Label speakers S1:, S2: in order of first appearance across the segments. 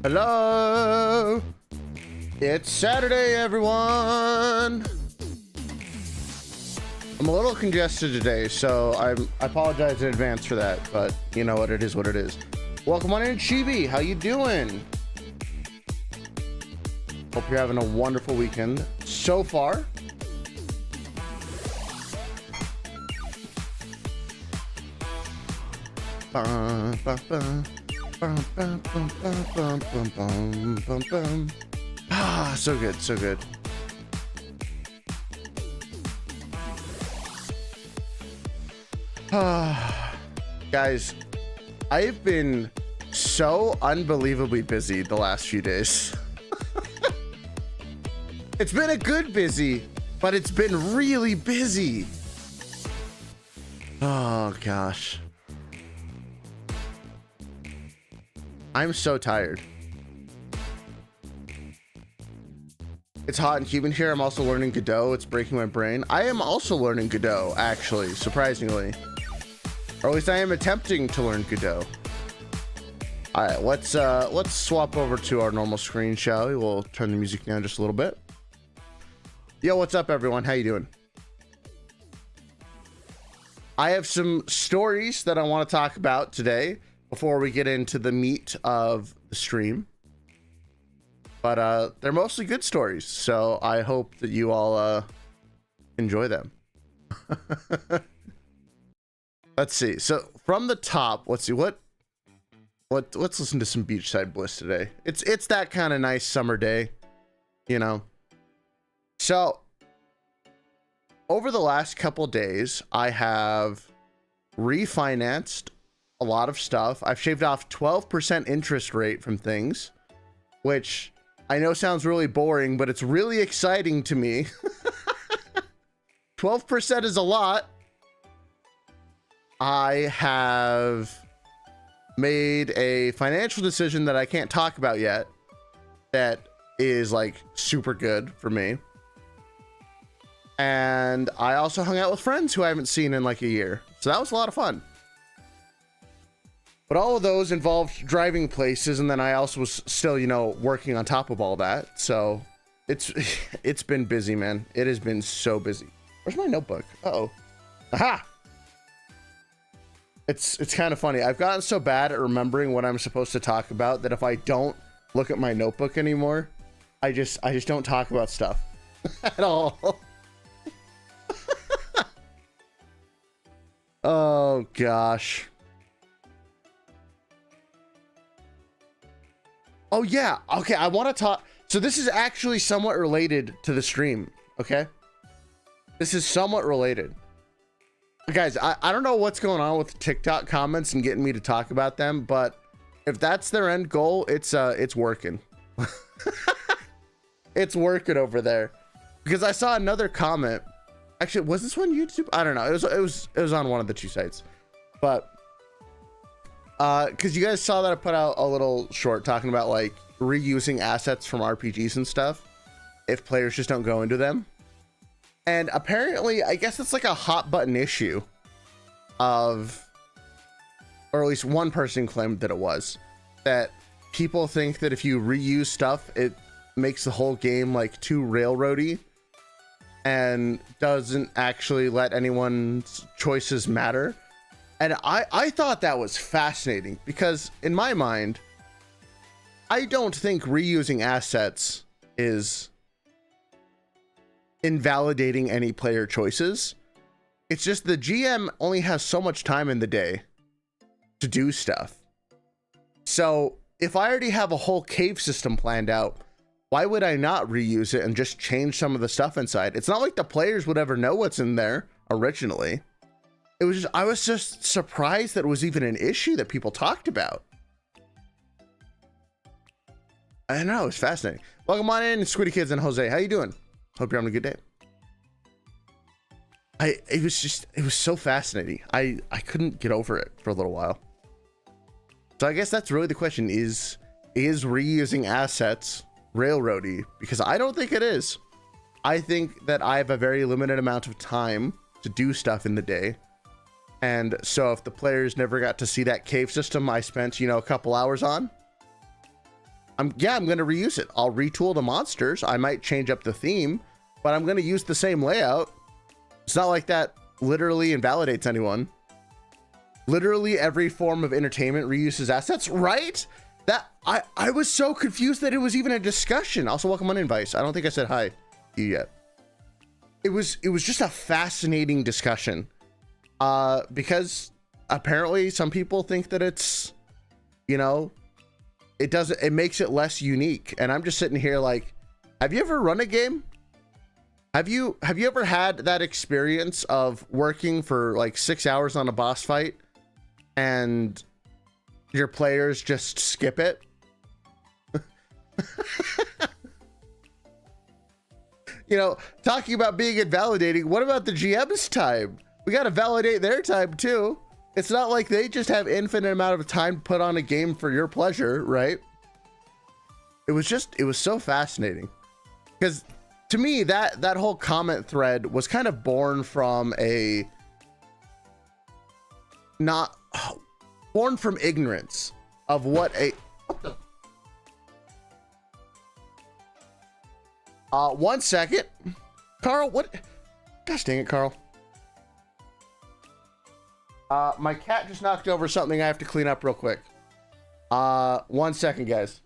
S1: Hello, it's Saturday, everyone. I'm a little congested today, so I apologize in advance for that, but you know what, it is what it is. Welcome on in, Chibi. How you doing? Hope you're having a wonderful weekend so far. Ah, so good, so good. Guys, I've been so unbelievably busy the last few days. It's been a good busy, but it's been really busy. Oh gosh. I'm so tired. It's hot and humid here. I'm also learning Godot. It's breaking my brain. I am also learning Godot, actually, surprisingly. Or at least I am attempting to learn Godot. All right, let's swap over to our normal screen, shall we? We'll turn the music down just a little bit. Yo, what's up, everyone? How you doing? I have some stories that I want to talk about today before we get into the meat of the stream. But they're mostly good stories, so I hope that you all enjoy them. Let's see. So from the top, let's see let's listen to some beachside bliss today. It's that kind of nice summer day, you know. So over the last couple days, I have refinanced a lot of stuff. I've shaved off 12% interest rate from things, which I know sounds really boring, but it's really exciting to me. 12% is a lot. I have made a financial decision that I can't talk about yet that is like super good for me. And I also hung out with friends who I haven't seen in like a year. So that was a lot of fun. But all of those involved driving places, and then I also was still, you know, working on top of all that. So it's been busy, man. It has been so busy. Where's my notebook? Uh-oh. Aha! It's kind of funny. I've gotten so bad at remembering what I'm supposed to talk about that if I don't look at my notebook anymore, I just don't talk about stuff at all. Oh gosh. Oh yeah, okay, I want to talk. So this is actually somewhat related to the stream, okay? This is somewhat related. Guys, I don't know what's going on with TikTok comments and getting me to talk about them, but if that's their end goal, it's working. It's working over there. Because I saw another comment. Actually, was this one YouTube? I don't know. It was on one of the two sites. But because you guys saw that I put out a little short talking about like reusing assets from RPGs and stuff if players just don't go into them. And apparently, I guess it's like a hot button issue of, or at least one person claimed that it was, that people think that if you reuse stuff, it makes the whole game like too railroady and doesn't actually let anyone's choices matter. And I thought that was fascinating because in my mind, I don't think reusing assets is invalidating any player choices. It's just the GM only has so much time in the day to do stuff. So if I already have a whole cave system planned out, why would I not reuse it and just change some of the stuff inside? It's not like the players would ever know what's in there originally. It was just, I was just surprised that it was even an issue that people talked about. I don't know, it's fascinating. Welcome on in, Squiddy Kids and Jose. How you doing? Hope you're having a good day. It was so fascinating. I couldn't get over it for a little while. So I guess that's really the question, is reusing assets railroady? Because I don't think it is. I think that I have a very limited amount of time to do stuff in the day. And so if the players never got to see that cave system I spent, you know, a couple hours on, I'm going to reuse it. I'll retool the monsters. I might change up the theme, but I'm going to use the same layout. It's not like that literally invalidates anyone. Literally every form of entertainment reuses assets, right? That I was so confused that it was even a discussion. Also, welcome on in, Vice. I don't think I said hi to you yet. It was just a fascinating discussion. Because apparently some people think that it's, you know, it makes it less unique. And I'm just sitting here like, have you ever run a game? Have you ever had that experience of working for like 6 hours on a boss fight and your players just skip it? You know, talking about being invalidating, what about the GM's time? We got to validate their time too. It's not like they just have infinite amount of time to put on a game for your pleasure, right? It was so fascinating because to me that whole comment thread was kind of born from born from ignorance of what the 1 second, Carl. What? Gosh dang it, Carl. My cat just knocked over something I have to clean up real quick. 1 second, guys.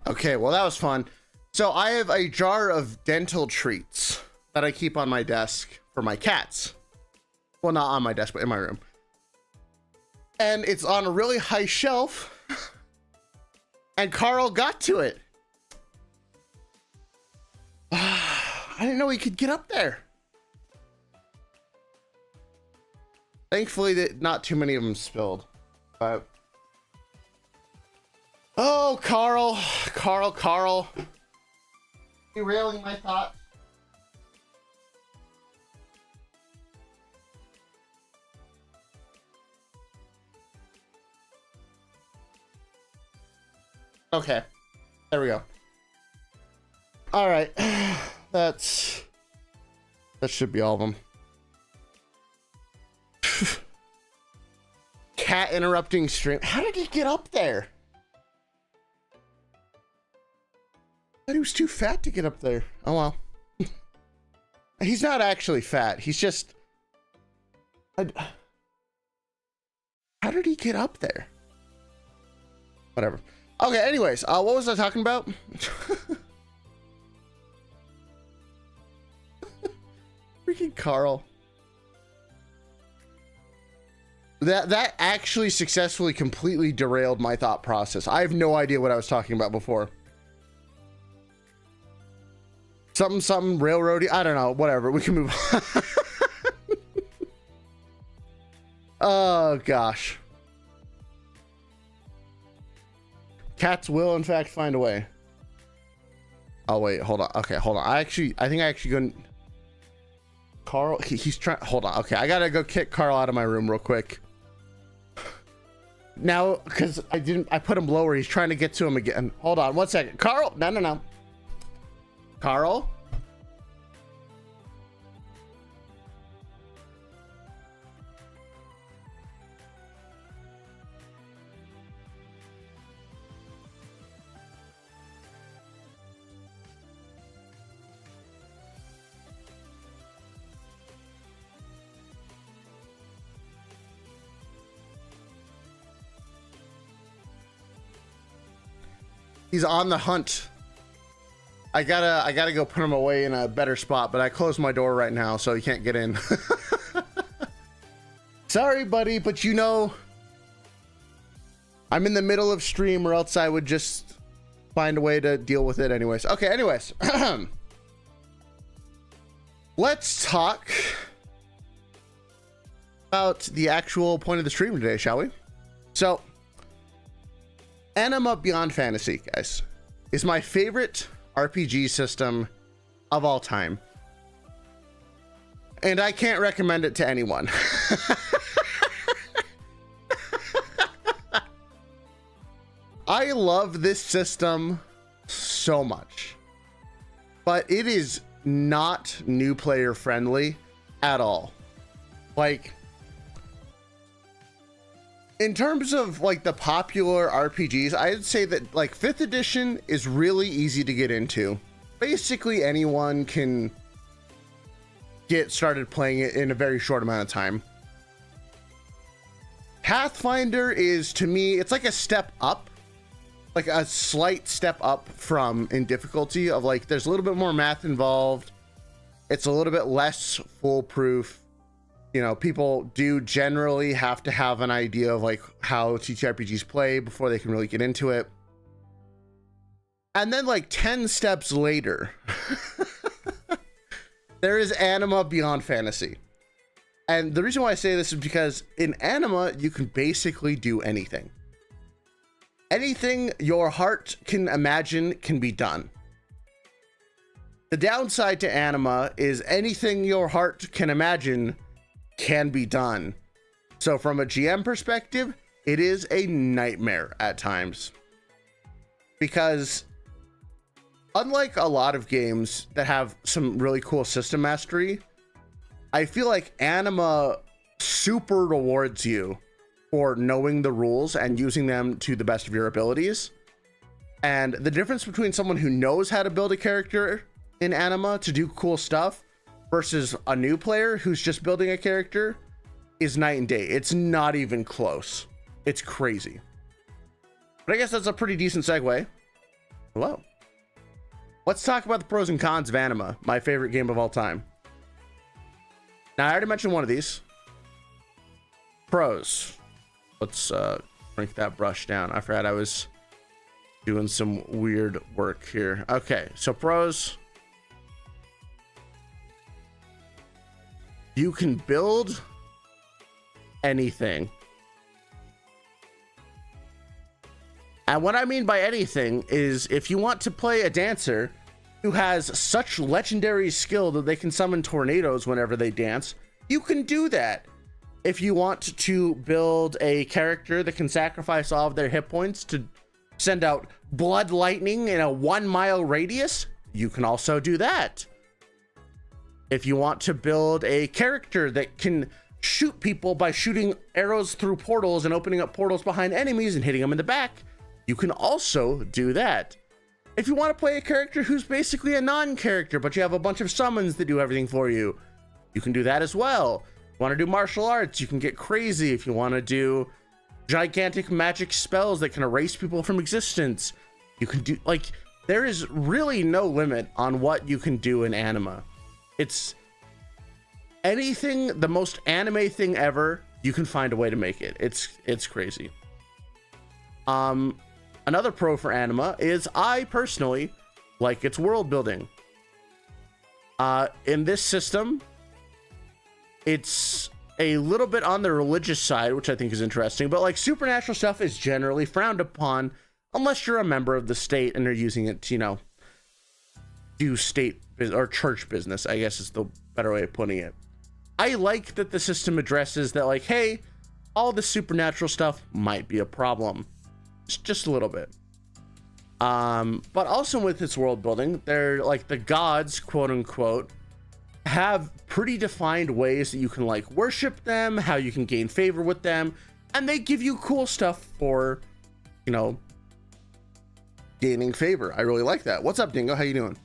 S1: Okay, well, that was fun. So I have a jar of dental treats that I keep on my desk for my cats. Well, not on my desk, but in my room. And it's on a really high shelf. And Carl got to it. I didn't know he could get up there. Thankfully, that not too many of them spilled. But oh, Carl. Derailing my thoughts. Okay. There we go. All right. That should be all of them. Cat interrupting stream. How did he get up there? He was too fat to get up there. Oh well. He's not actually fat. He's just how did he get up there? Whatever. Okay, anyways, what was I talking about? Freaking Carl. That actually successfully completely derailed my thought process. I have no idea what I was talking about before. Something railroady. I don't know. Whatever. We can move on. Oh gosh. Cats will in fact find a way. Oh wait, hold on. Okay, hold on. I think I actually gonna Carl, he's trying. Hold on. Okay, I gotta go kick Carl out of my room real quick. Now, because I put him lower. He's trying to get to him again. Hold on 1 second. Carl, no. Carl? He's on the hunt. I gotta go put him away in a better spot, but I closed my door right now, so he can't get in. Sorry, buddy, but you know, I'm in the middle of stream, or else I would just find a way to deal with it anyways. Okay, anyways. Let's talk about the actual point of the stream today, shall we? So, Anima Beyond Fantasy, guys, is my favorite RPG system of all time. And I can't recommend it to anyone. I love this system so much, but it is not new player friendly at all. Like, in terms of like the popular RPGs, I'd say that like 5th edition is really easy to get into. Basically anyone can get started playing it in a very short amount of time. Pathfinder is, to me, it's like a step up, like a slight step up from in difficulty of like, there's a little bit more math involved. It's a little bit less foolproof. You know, people do generally have to have an idea of like how TTRPGs play before they can really get into it. And then like 10 steps later, there is Anima Beyond Fantasy. And the reason why I say this is because in Anima, you can basically do anything. Anything your heart can imagine can be done. The downside to Anima is anything your heart can imagine can be done. So from a GM perspective, it is a nightmare at times. Because unlike a lot of games that have some really cool system mastery, I feel like Anima super rewards you for knowing the rules and using them to the best of your abilities. And the difference between someone who knows how to build a character in Anima to do cool stuff versus a new player who's just building a character is night and day. It's not even close. It's crazy. But I guess that's a pretty decent segue. Hello. Let's talk about the pros and cons of Anima, my favorite game of all time. Now, I already mentioned one of these. Pros. Let's crank that brush down. I forgot I was doing some weird work here. Okay, so pros. You can build anything. And what I mean by anything is if you want to play a dancer who has such legendary skill that they can summon tornadoes whenever they dance, you can do that. If you want to build a character that can sacrifice all of their hit points to send out blood lightning in a 1 mile radius, you can also do that. If you want to build a character that can shoot people by shooting arrows through portals and opening up portals behind enemies and hitting them in the back, you can also do that. If you want to play a character who's basically a non-character, but you have a bunch of summons that do everything for you, you can do that as well. If you want to do martial arts, you can get crazy. If you want to do gigantic magic spells that can erase people from existence, you can do, like, there is really no limit on what you can do in Anima. It's anything, the most anime thing ever, you can find a way to make it. It's crazy. Another pro for Anima is I personally like its world building. In this system, it's a little bit on the religious side, which I think is interesting, but like supernatural stuff is generally frowned upon unless you're a member of the state and they're using it to, you know, do state or church business, I guess is the better way of putting it. I like that the system addresses that, like, hey, all the supernatural stuff might be a problem. Just a little bit. But also with its world building, they're like the gods, quote unquote, have pretty defined ways that you can like worship them, how you can gain favor with them, and they give you cool stuff for, you know, gaining favor. I really like that. What's up, Dingo? How you doing?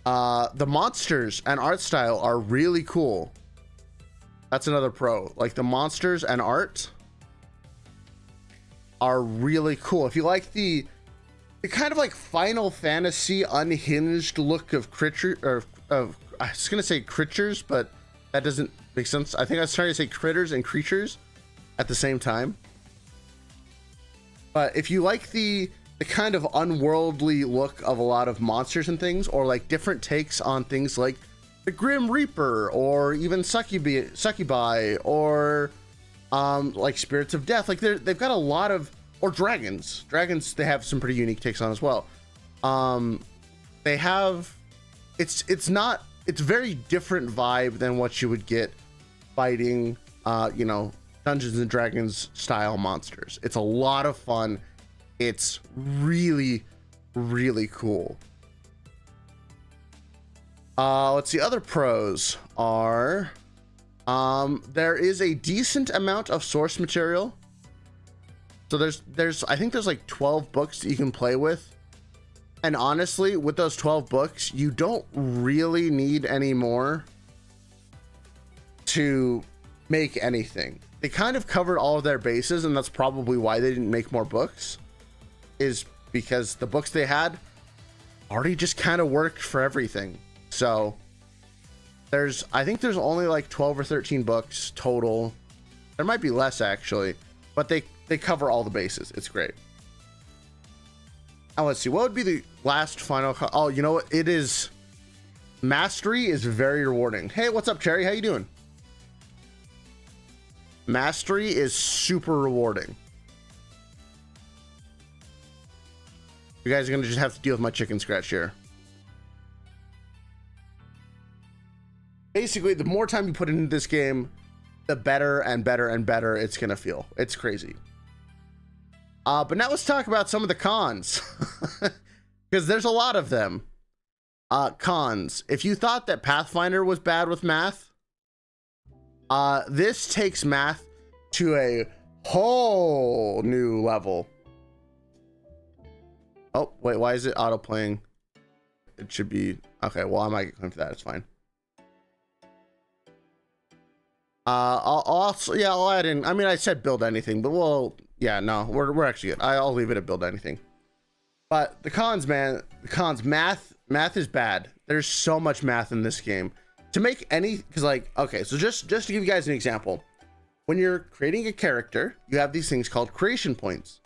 S1: The monsters and art style are really cool. That's another pro. Like the monsters and art are really cool. If you like the the kind of like Final Fantasy unhinged look of creature, or of, I was gonna say creatures, but that doesn't make sense. I think I was trying to say critters and creatures at the same time. But if you like the kind of unworldly look of a lot of monsters and things, or like different takes on things like the Grim Reaper, or even succubi, or like spirits of death, like they've got a lot of, or dragons. They have some pretty unique takes on as well. They have, it's very different vibe than what you would get fighting, you know, Dungeons and Dragons style monsters. It's a lot of fun. It's really, really cool. Let's see, other pros are, there is a decent amount of source material. So I think there's like 12 books that you can play with. And honestly, with those 12 books, you don't really need any more to make anything. They kind of covered all of their bases, and that's probably why they didn't make more books, is because the books they had already just kind of worked for everything. So I think there's only like 12 or 13 books total. There might be less actually, but they cover all the bases. It's great. Now let's see, what would be the last final? Oh, you know what? It is, mastery is very rewarding. Hey, what's up, Cherry? How you doing? Mastery is super rewarding. You guys are gonna just have to deal with my chicken scratch here. Basically, the more time you put into this game, the better and better and better it's gonna feel. It's crazy. But now let's talk about some of the cons, because there's a lot of them. Cons. If you thought that Pathfinder was bad with math, this takes math to a whole new level. Oh, wait, why is it auto playing? It should be, okay, well, I might get claimed for that, it's fine. I'll add in, I mean, I said build anything, but well, yeah, no, we're actually good. I'll leave it at build anything. But the cons, man, the cons, math is bad. There's so much math in this game. To make any, because like, okay, so just to give you guys an example, when you're creating a character, you have these things called creation points,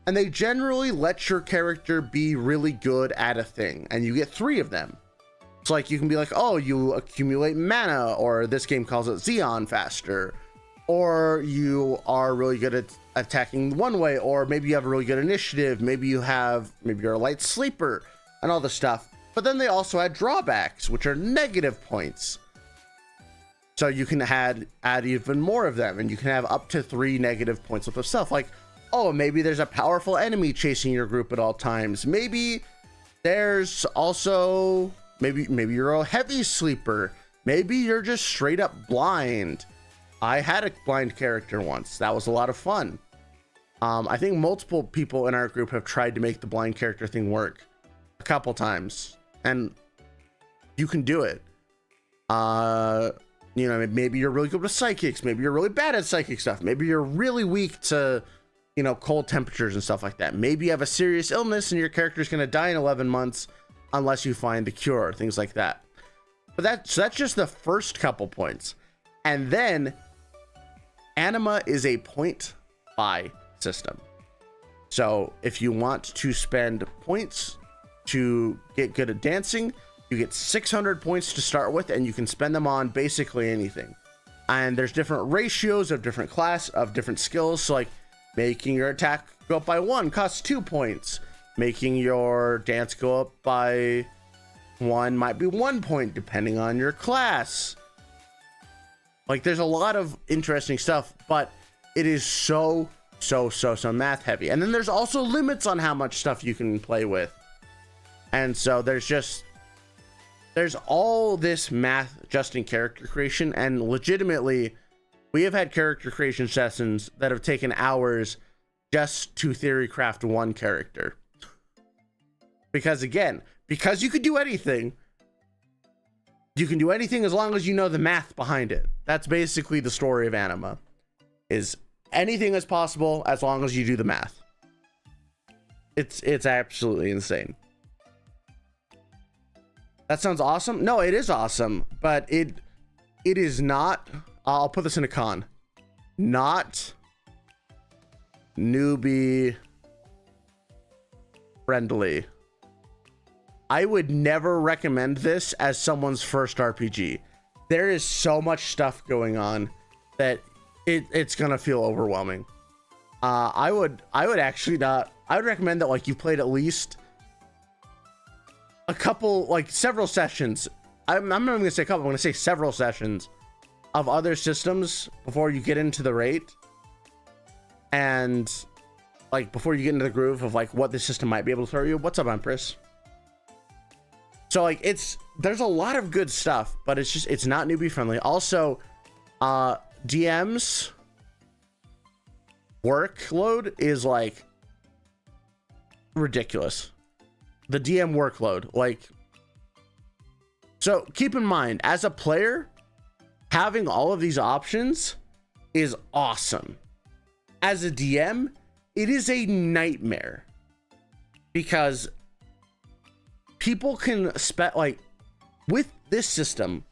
S1: and they generally let your character be really good at a thing, and you get 3 of them. So like you can be like, oh, you accumulate mana, or this game calls it Xeon faster, or you are really good at attacking one way, or maybe you have a really good initiative, maybe you're a light sleeper, and all this stuff. But then they also add drawbacks, which are negative points. So you can add even more of them, and you can have up to 3 negative points worth of stuff. Like, oh, maybe there's a powerful enemy chasing your group at all times. Maybe there's also, maybe you're a heavy sleeper. Maybe you're just straight up blind. I had a blind character once. That was a lot of fun. I think multiple people in our group have tried to make the blind character thing work a couple times, and you can do it. You know, maybe you're really good with psychics. Maybe you're really bad at psychic stuff. Maybe you're really weak to, you know, cold temperatures and stuff like that. Maybe you have a serious illness and your character's going to die in 11 months unless you find the cure, things like that. But that's just the first couple points. And then Anima is a point buy system. So if you want to spend points to get good at dancing, you get 600 points to start with, and you can spend them on basically anything. And there's different ratios of different different skills. So like making your attack go up by 1 costs 2 points. Making your dance go up by 1 might be 1 point, depending on your class. Like there's a lot of interesting stuff, but it is so math heavy. And then there's also limits on how much stuff you can play with. And so there's all this math just in character creation, and legitimately we have had character creation sessions that have taken hours just to theory craft 1 character. Because again, because you could do anything, you can do anything as long as you know the math behind it. That's basically the story of Anima, is anything is possible as long as you do the math. It's absolutely insane. That sounds awesome. No, it is awesome, but it is not. I'll put this in a con. Not newbie friendly. I would never recommend this as someone's first RPG. There is so much stuff going on that it's gonna feel overwhelming. I would actually not. I would recommend that like you played at least a couple, like several sessions. I'm not even gonna say a couple. I'm gonna say several sessions of other systems before you get into the rate, and like before you get into the groove of like what the system might be able to throw you. What's up, Empress? So like there's a lot of good stuff, but it's not newbie friendly. Also, DM's workload is like ridiculous. The DM workload, like, so keep in mind, as a player, having all of these options is awesome. As a DM, it is a nightmare because people can like with this system,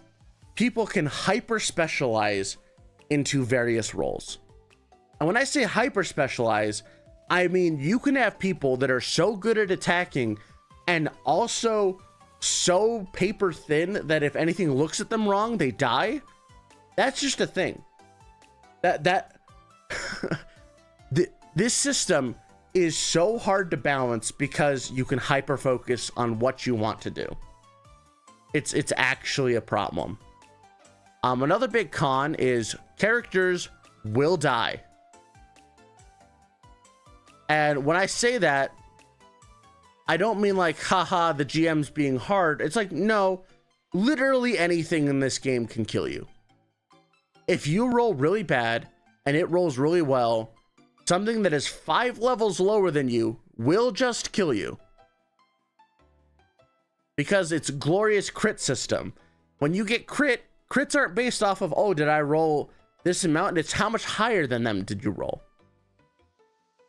S1: people can hyper specialize into various roles. And when I say hyper specialize, I mean you can have people that are so good at attacking and also so paper thin that if anything looks at them wrong, they die. That's just a thing. This system is so hard to balance because you can hyper focus on what you want to do. It's actually a problem. Another big con is characters will die. And when I say that, I don't mean like, haha, the GM's being hard. It's like, no, literally anything in this game can kill you. If you roll really bad and it rolls really well, something that is 5 levels lower than you will just kill you. Because it's glorious crit system. When you get crits aren't based off of, oh, did I roll this amount? It's how much higher than them did you roll?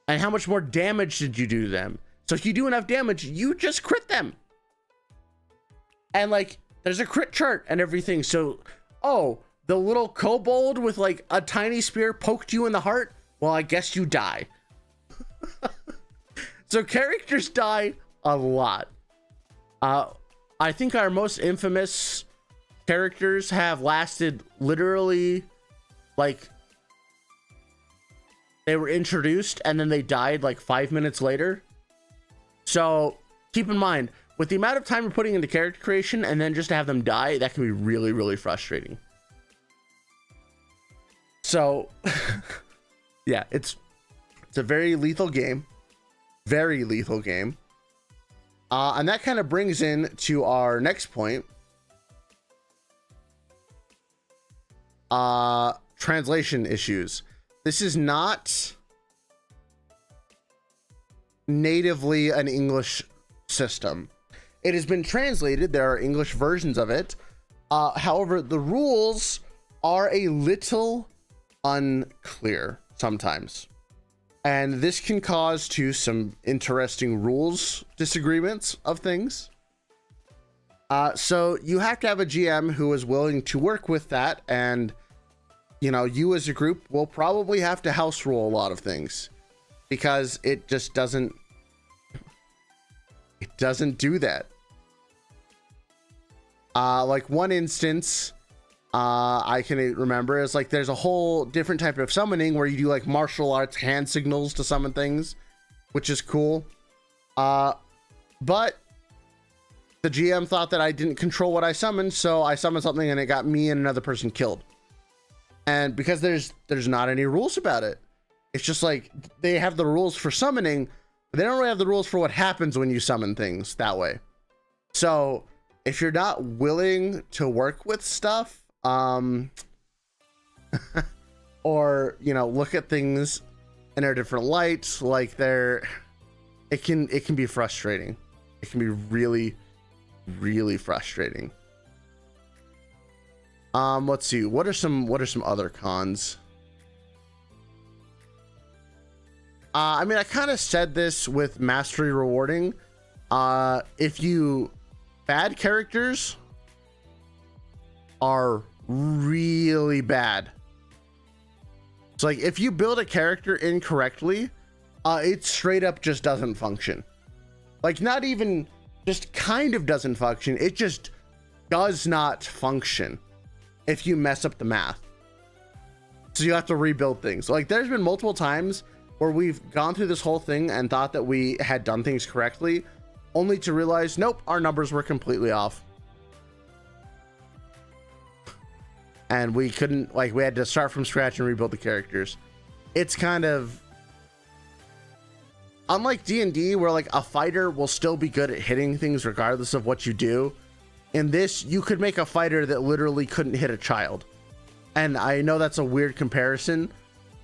S1: And how much more damage did you do to them? So if you do enough damage, you just crit them. And like, there's a crit chart and everything. So, oh, the little kobold with like a tiny spear poked you in the heart. Well, I guess you die. So characters die a lot. I think our most infamous characters have lasted literally like they were introduced and then they died like 5 minutes later. So keep in mind, with the amount of time you're putting into character creation and then just to have them die, that can be really, really frustrating. So yeah, it's a very lethal game. Very lethal game. And that kind of brings in to our next point. Translation issues. This is not natively an English system. It has been translated. There are English versions of it. However, the rules are a little unclear sometimes. And this can cause to some interesting rules disagreements of things. So you have to have a GM who is willing to work with that, and you know, you as a group will probably have to house rule a lot of things because it just doesn't do that. Like one instance I can remember is like there's a whole different type of summoning where you do like martial arts hand signals to summon things, which is cool. But the GM thought that I didn't control what I summoned, so I summoned something and it got me and another person killed. And because there's not any rules about it, it's just like they have the rules for summoning, but they don't really have the rules for what happens when you summon things that way. So if you're not willing to work with stuff, or you know, look at things in a different light, like it can be frustrating. It can be really, really frustrating. Let's see. What are some other cons? I mean, I kind of said this with mastery rewarding. If you bad characters are really bad. So like if you build a character incorrectly, it straight up just doesn't function. Like not even just kind of doesn't function. It just does not function if you mess up the math. So you have to rebuild things. Like there's been multiple times where we've gone through this whole thing and thought that we had done things correctly, only to realize, nope, our numbers were completely off. And we couldn't, like, we had to start from scratch and rebuild the characters. It's kind of unlike D&D, where like a fighter will still be good at hitting things regardless of what you do. In this, you could make a fighter that literally couldn't hit a child. And I know that's a weird comparison,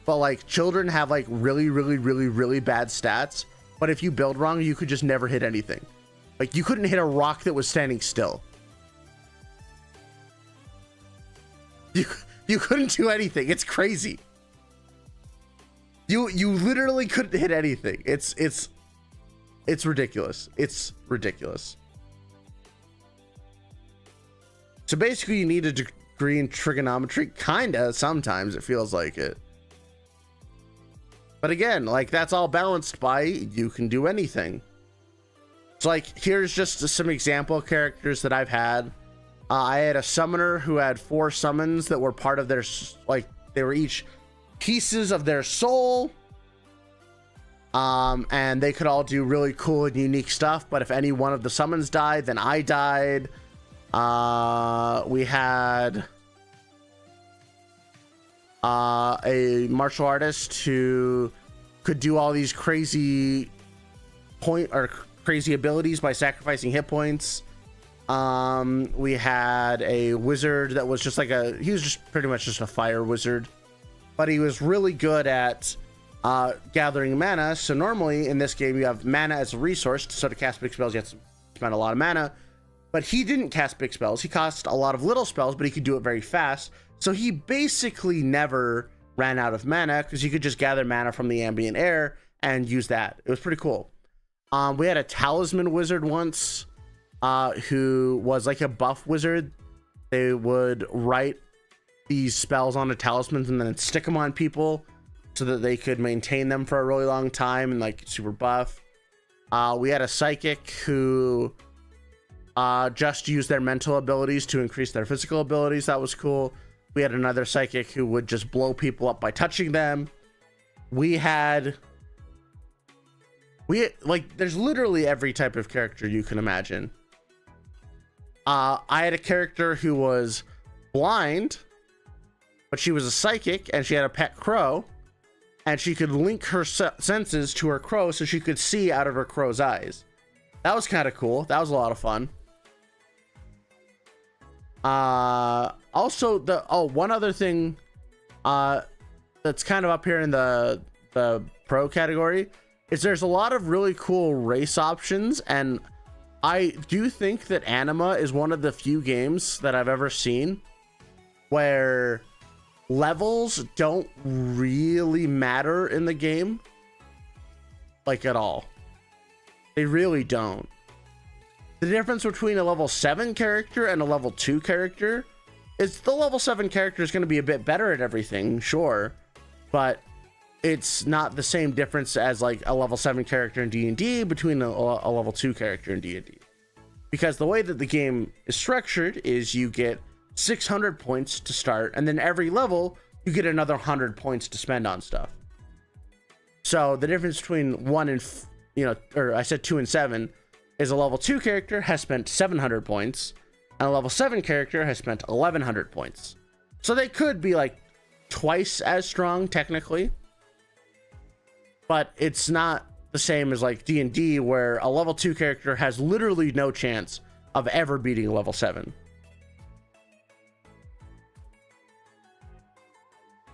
S1: but like children have like really bad stats. But if you build wrong, you could just never hit anything. Like you couldn't hit a rock that was standing still. You couldn't do anything. It's crazy. You literally couldn't hit anything. It's ridiculous. It's ridiculous. So basically you need a degree in trigonometry. Kinda, sometimes it feels like it. But again, like that's all balanced by you can do anything. So like here's just some example characters that I've had. I had a summoner who had 4 summons that were part of their, like they were each pieces of their soul. And they could all do really cool and unique stuff, but if any one of the summons died, then I died. We had a martial artist who could do all these crazy abilities by sacrificing hit points. We had a wizard that was just like he was just pretty much just a fire wizard, but he was really good at gathering mana. So normally in this game you have mana as a resource, so to cast big spells you have to spend a lot of mana, but he didn't cast big spells. He cast a lot of little spells, but he could do it very fast. So he basically never ran out of mana because you could just gather mana from the ambient air and use that. It was pretty cool. We had a talisman wizard once, who was like a buff wizard. They would write these spells on a talisman and then stick them on people so that they could maintain them for a really long time and like super buff. We had a psychic who just used their mental abilities to increase their physical abilities. That was cool. We had another psychic who would just blow people up by touching them. There's literally every type of character you can imagine. I had a character who was blind, but she was a psychic and she had a pet crow, and she could link her senses to her crow so she could see out of her crow's eyes. That was kind of cool. That was a lot of fun. Also, one other thing that's kind of up here in the pro category is there's a lot of really cool race options, and I do think that Anima is one of the few games that I've ever seen where levels don't really matter in the game, like at all. They really don't. The difference between a level 7 character and a level 2 character is the level 7 character is going to be a bit better at everything, sure, but it's not the same difference as like a level 7 character in D&D between a level 2 character in D&D. Because the way that the game is structured is you get 600 points to start, and then every level you get another 100 points to spend on stuff. So the difference between 1 and, or I said 2 and 7 is a level 2 character has spent 700 points, and a level 7 character has spent 1100 points. So they could be like twice as strong technically, but it's not the same as like D&D, where a level 2 character has literally no chance of ever beating a level 7.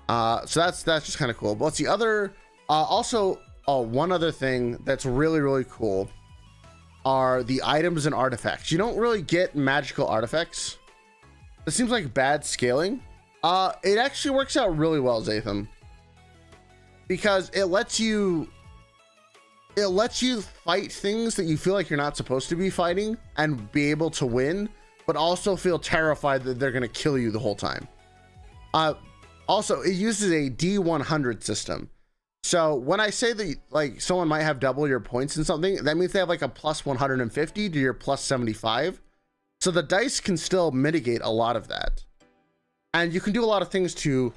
S1: So that's just kind of cool. But what's the other one other thing that's really cool are the items and artifacts. You don't really get magical artifacts. It seems like bad scaling. It actually works out really well, Zatham, because it lets you it lets you fight things that you feel like you're not supposed to be fighting and be able to win, but also feel terrified that they're going to kill you the whole time. Also, it uses a D100 system. So when I say that like someone might have double your points in something, that means they have like a plus 150 to your plus 75. So the dice can still mitigate a lot of that. And you can do a lot of things to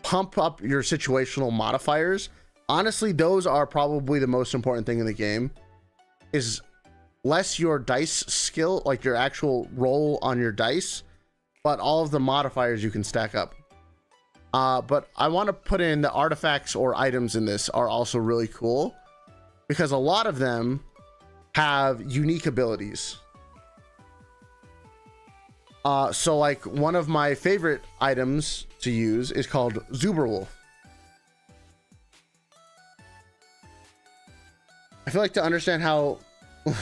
S1: pump up your situational modifiers. Honestly, those are probably the most important thing in the game, is less your dice skill, like your actual roll on your dice, but all of the modifiers you can stack up. But I want to put in the artifacts or items in this are also really cool because a lot of them have unique abilities. So like one of my favorite items to use is called Zuberwolf. I feel like to understand how we'll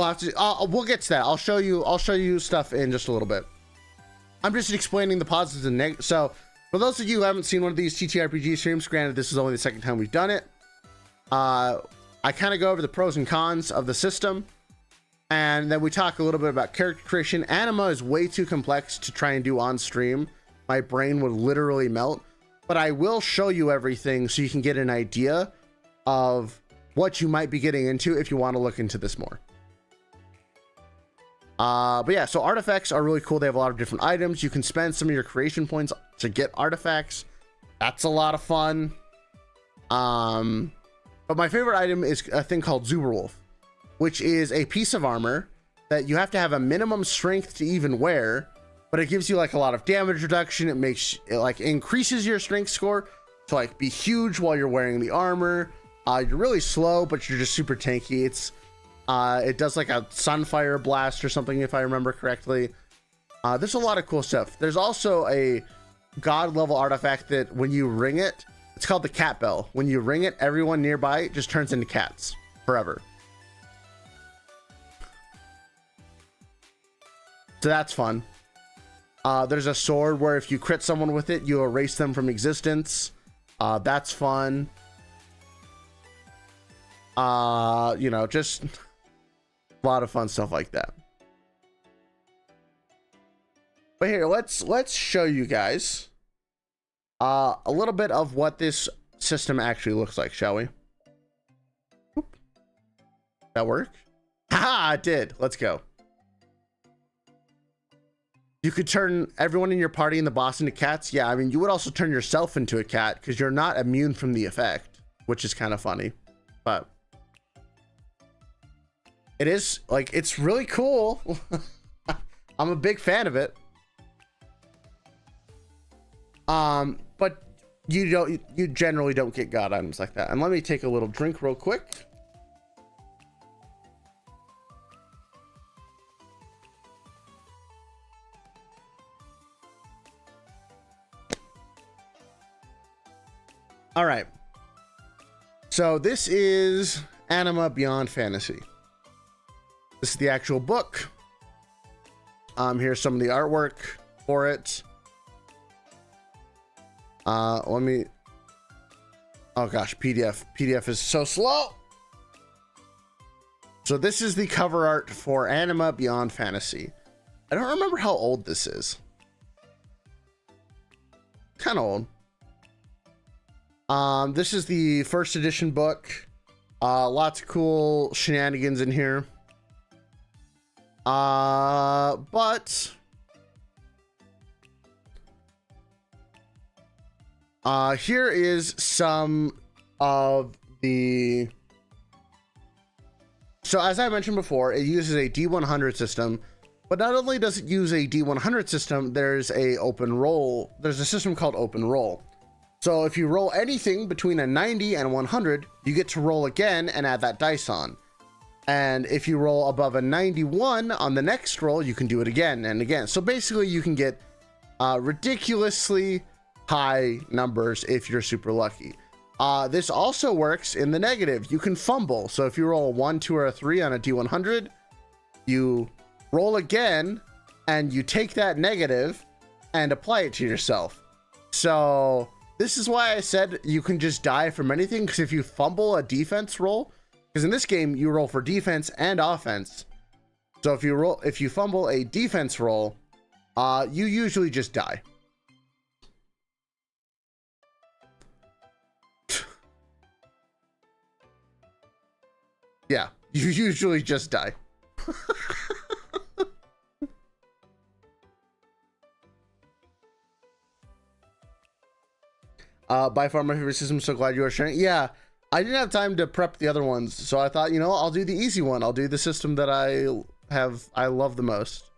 S1: have to we'll get to that. I'll show you stuff in just a little bit. I'm just explaining the positives and negatives. So for those of you who haven't seen one of these TTRPG streams, granted this is only the second time we've done it, I kind of go over the pros and cons of the system, and then we talk a little bit about character creation. Anima is way too complex to try and do on stream. My brain would literally melt, but I will show you everything so you can get an idea of what you might be getting into if you want to look into this more. But yeah, so artifacts are really cool. They have a lot of different items. You can spend some of your creation points to get artifacts. That's a lot of fun. But my favorite item is a thing called Zuberwolf, which is a piece of armor that you have to have a minimum strength to even wear, but it gives you like a lot of damage reduction. It like increases your strength score to like be huge while you're wearing the armor. You're really slow, but you're just super tanky. It does like a sunfire blast or something, if I remember correctly. There's a lot of cool stuff. There's also a god level artifact that when you ring it, it's called the cat bell. When you ring it, everyone nearby just turns into cats forever. So that's fun. There's a sword where if you crit someone with it, you erase them from existence. That's fun. You know, just a lot of fun stuff like that. But here, let's show you guys a little bit of what this system actually looks like, shall we? Oop. That work? Haha, it did. Let's go. You could turn everyone in your party and the boss into cats. Yeah, I mean, you would also turn yourself into a cat because you're not immune from the effect, which is kind of funny. But it is like, it's really cool. I'm a big fan of it. But you generally don't get god items like that. And let me take a little drink real quick. All right. So this is Anima Beyond Fantasy. This is the actual book. Here's some of the artwork for it. Let me, oh gosh, PDF is so slow. So this is the cover art for Anima Beyond Fantasy. I don't remember how old this is. Kind of old. This is the first edition book. Lots of cool shenanigans in here. But here is some of the, so as I mentioned before, it uses a D100 system, but not only does it use a D100 system, there's a system called open roll. So if you roll anything between a 90 and 100, you get to roll again and add that dice on. And if you roll above a 91 on the next roll, you can do it again and again. So basically you can get ridiculously high numbers if you're super lucky. This also works in the negative. You can fumble. So if you roll a 1, 2, or a 3 on a D100, you roll again and you take that negative and apply it to yourself. So this is why I said you can just die from anything, because if you fumble a defense roll, because in this game you roll for defense and offense. So if you fumble a defense roll, you usually just die. Yeah, you usually just die. By far my favorite system. So glad you are sharing. Yeah, I didn't have time to prep the other ones, so I thought, you know, I'll do the easy one. I'll do the system that I love the most.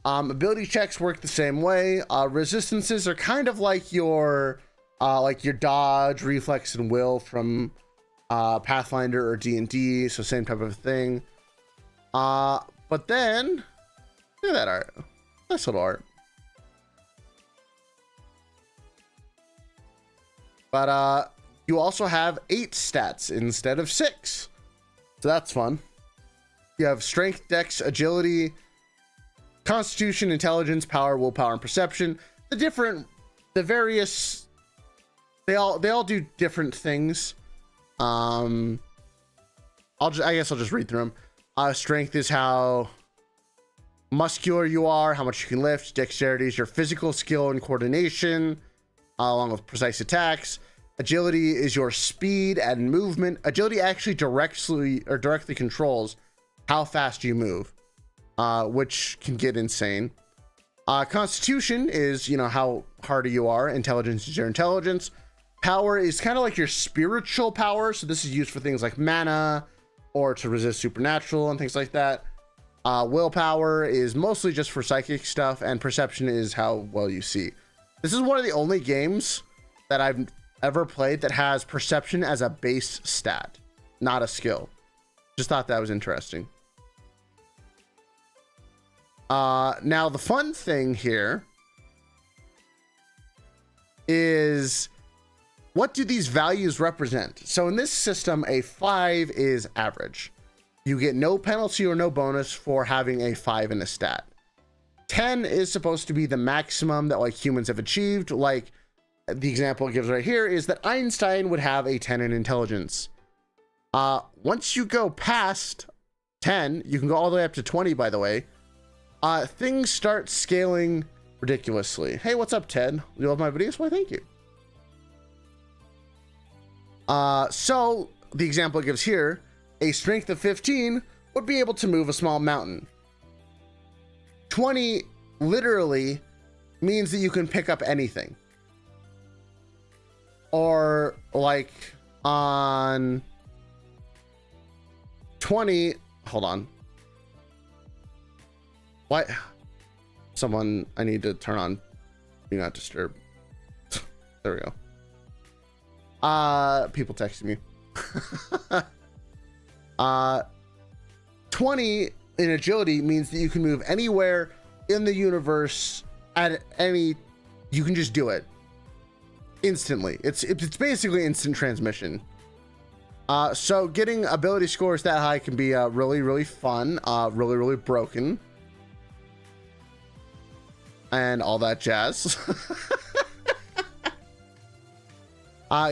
S1: Ability checks work the same way. Resistances are kind of like your dodge, reflex, and will from Pathfinder or D&D, so same type of thing. But then look at that art. Nice little art. But you also have 8 stats instead of 6, so that's fun. You have strength, dex, agility, constitution, intelligence, power, willpower, and perception. The various, they all do different things. I guess I'll just read through them. Strength is how muscular you are, how much you can lift. Dexterity is your physical skill and coordination, along with precise attacks. Agility is your speed and movement. Agility actually directly controls how fast you move, which can get insane. Constitution is, you know, how harder you are. Intelligence is your intelligence. Power is kind of like your spiritual power, so this is used for things like mana or to resist supernatural and things like that. Willpower is mostly just for psychic stuff, and perception is how well you see. This is one of the only games that I've ever played that has perception as a base stat, not a skill. Just thought that was interesting. Now the fun thing here is, what do these values represent? So in this system, a 5 is average. You get no penalty or no bonus for having a 5 in a stat. 10 is supposed to be the maximum that like humans have achieved. Like the example it gives right here is that Einstein would have a 10 in intelligence. Once you go past 10, you can go all the way up to 20, by the way. Things start scaling ridiculously. Hey, what's up, Ted? You love my videos? Why, thank you. So the example it gives here, a strength of 15 would be able to move a small mountain. 20 literally means that you can pick up anything. Or like on 20, hold on. What? Someone, I need to turn on do not disturb. There we go. People texting me. 20 in agility means that you can move anywhere in the universe at any, you can just do it instantly. It's basically instant transmission. So getting ability scores that high can be really fun, really broken, and all that jazz.